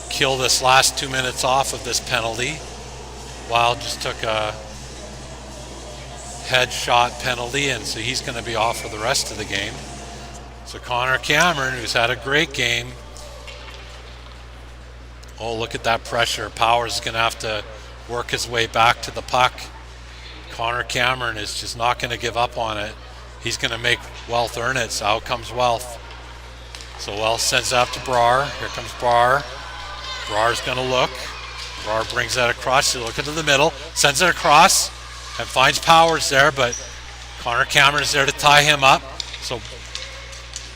kill this last 2 minutes off of this penalty. Wild just took a headshot penalty, and so he's going to be off for the rest of the game. So Connor Cameron, who's had a great game. Oh, look at that pressure. Powers is going to have to work his way back to the puck. Connor Cameron is just not going to give up on it. He's going to make Wealth earn it, so out comes Wealth. So Wealth sends it up to Brar. Here comes Brar. Brar's going to look. Brar brings that across. He'll look into the middle, sends it across, and finds Powers there, but Connor Cameron is there to tie him up. So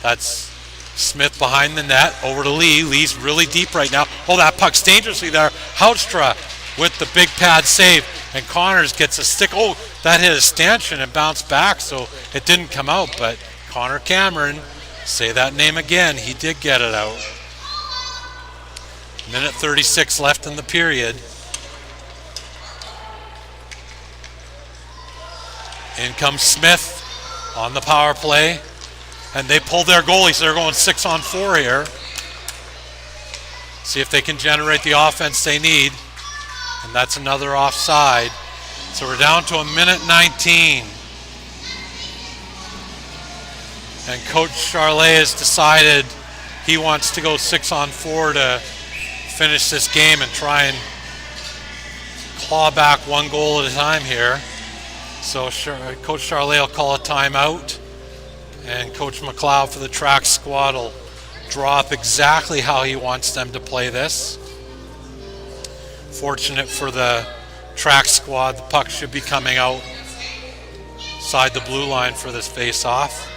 that's Smith behind the net, over to Lee. Lee's really deep right now. Oh, that puck's dangerously there. Houtstra with the big pad save, and Connors gets a stick. Oh, that hit a stanchion and bounced back, so it didn't come out, but Connor Cameron, say that name again, he did get it out. Minute 36 left in the period. In comes Smith on the power play, and they pulled their goalies. So they're going 6-on-4 here. See if they can generate the offense they need, and that's another offside. So we're down to 1:19. And Coach Charlet has decided he wants to go 6-on-4 to finish this game and try and claw back 1 goal at a time here. So Coach Charlet will call a timeout, and Coach McLeod for the Traxx squad will draw up exactly how he wants them to play this. Fortunate for the Traxx squad, the puck should be coming out side the blue line for this face-off.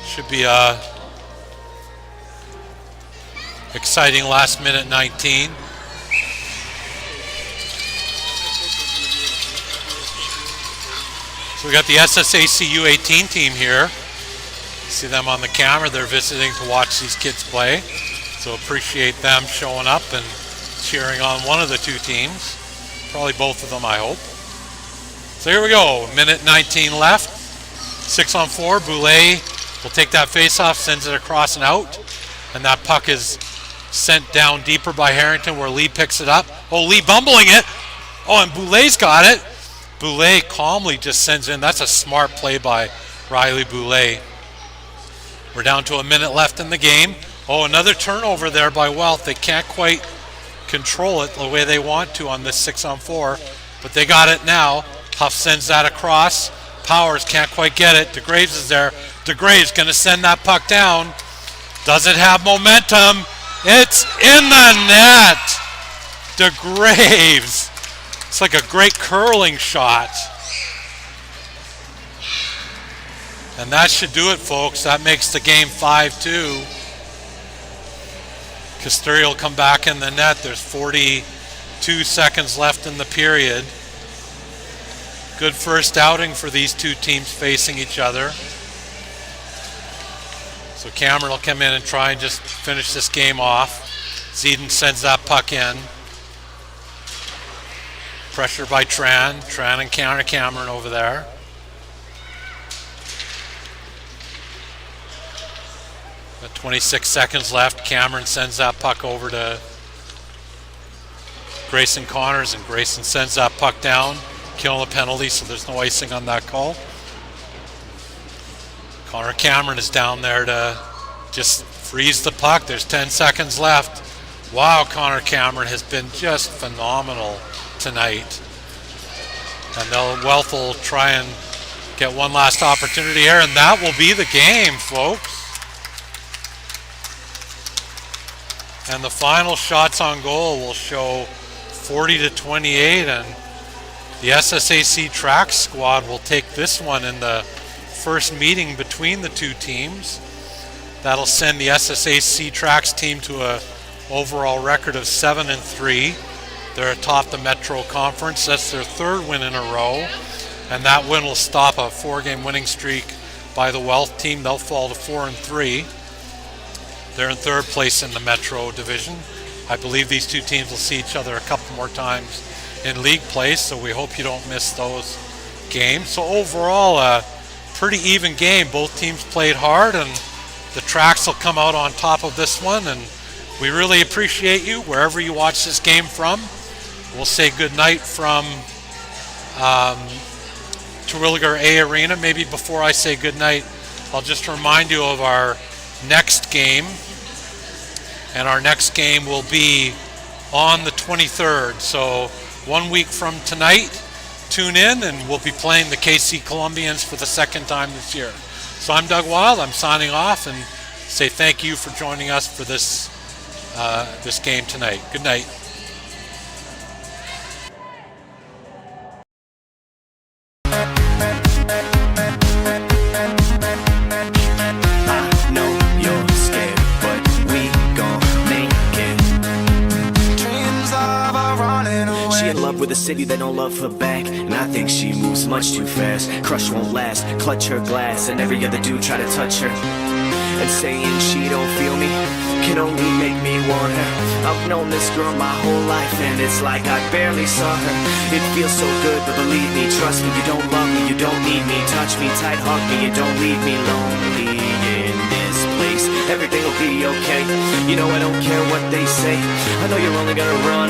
Should be a exciting last minute 19. So we got the SSAC U13 team here. See them on the camera. They're visiting to watch these kids play. So appreciate them showing up and cheering on one of the two teams. Probably both of them, I hope. So here we go, minute 19 left. 6-on-4, Boulay will take that face-off, sends it across and out. And that puck is sent down deeper by Harrington where Lee picks it up. Oh, Lee bumbling it. Oh, and Boulay's got it. Boulay calmly just sends in. That's a smart play by Riley Boulay. We're down to a minute left in the game. Oh, another turnover there by Wealth. They can't quite control it the way they want to on this 6-on-4, but they got it now. Huff sends that across. Powers can't quite get it. DeGraves is there. DeGraves going to send that puck down. Does it have momentum? It's in the net. DeGraves. It's like a great curling shot. And that should do it, folks. That makes the game 5-2. Casterio will come back in the net. There's 42 seconds left in the period. Good first outing for these two teams facing each other. So Cameron will come in and try and just finish this game off. Zeden sends that puck in. Pressure by Tran. Tran and counter Cameron over there. Got 26 seconds left. Cameron sends that puck over to Grayson Connors, and Grayson sends that puck down, killing a penalty, so there's no icing on that call. Connor Cameron is down there to just freeze the puck. There's 10 seconds left. Wow, Connor Cameron has been just phenomenal tonight. And Wealth will try and get one last opportunity here, and that will be the game, folks. And the final shots on goal will show 40-28, and the SSAC Traxx squad will take this one in the first meeting between the two teams. That'll send the SSAC Traxx team to a overall record of 7-3. They're atop the Metro Conference. That's their third win in a row, and that win will stop a 4-game winning streak by the Wealth team. They'll fall to 4-3. They're in third place in the Metro division. I believe these two teams will see each other a couple more times in league play, so we hope you don't miss those games. So overall, a pretty even game. Both teams played hard, and the Traxx will come out on top of this one, and we really appreciate you wherever you watch this game from. We'll say good night from Terwilliger A Arena. Maybe before I say good night, I'll just remind you of our next game, and our next game will be on the 23rd. So 1 week from tonight, tune in, and we'll be playing the KC Columbians for the second time this year. So I'm Doug Wild. I'm signing off and say thank you for joining us for this this game tonight. Good night. With a city that don't love her back, and I think she moves much too fast. Crush won't last, clutch her glass, and every other dude try to touch her. And saying she don't feel me can only make me want her. I've known this girl my whole life, and it's like I barely saw her. It feels so good, but believe me, trust me, you don't love me, you don't need me. Touch me tight, hug me, you don't leave me lonely in this place. Everything will be okay. You know I don't care what they say. I know you're only gonna run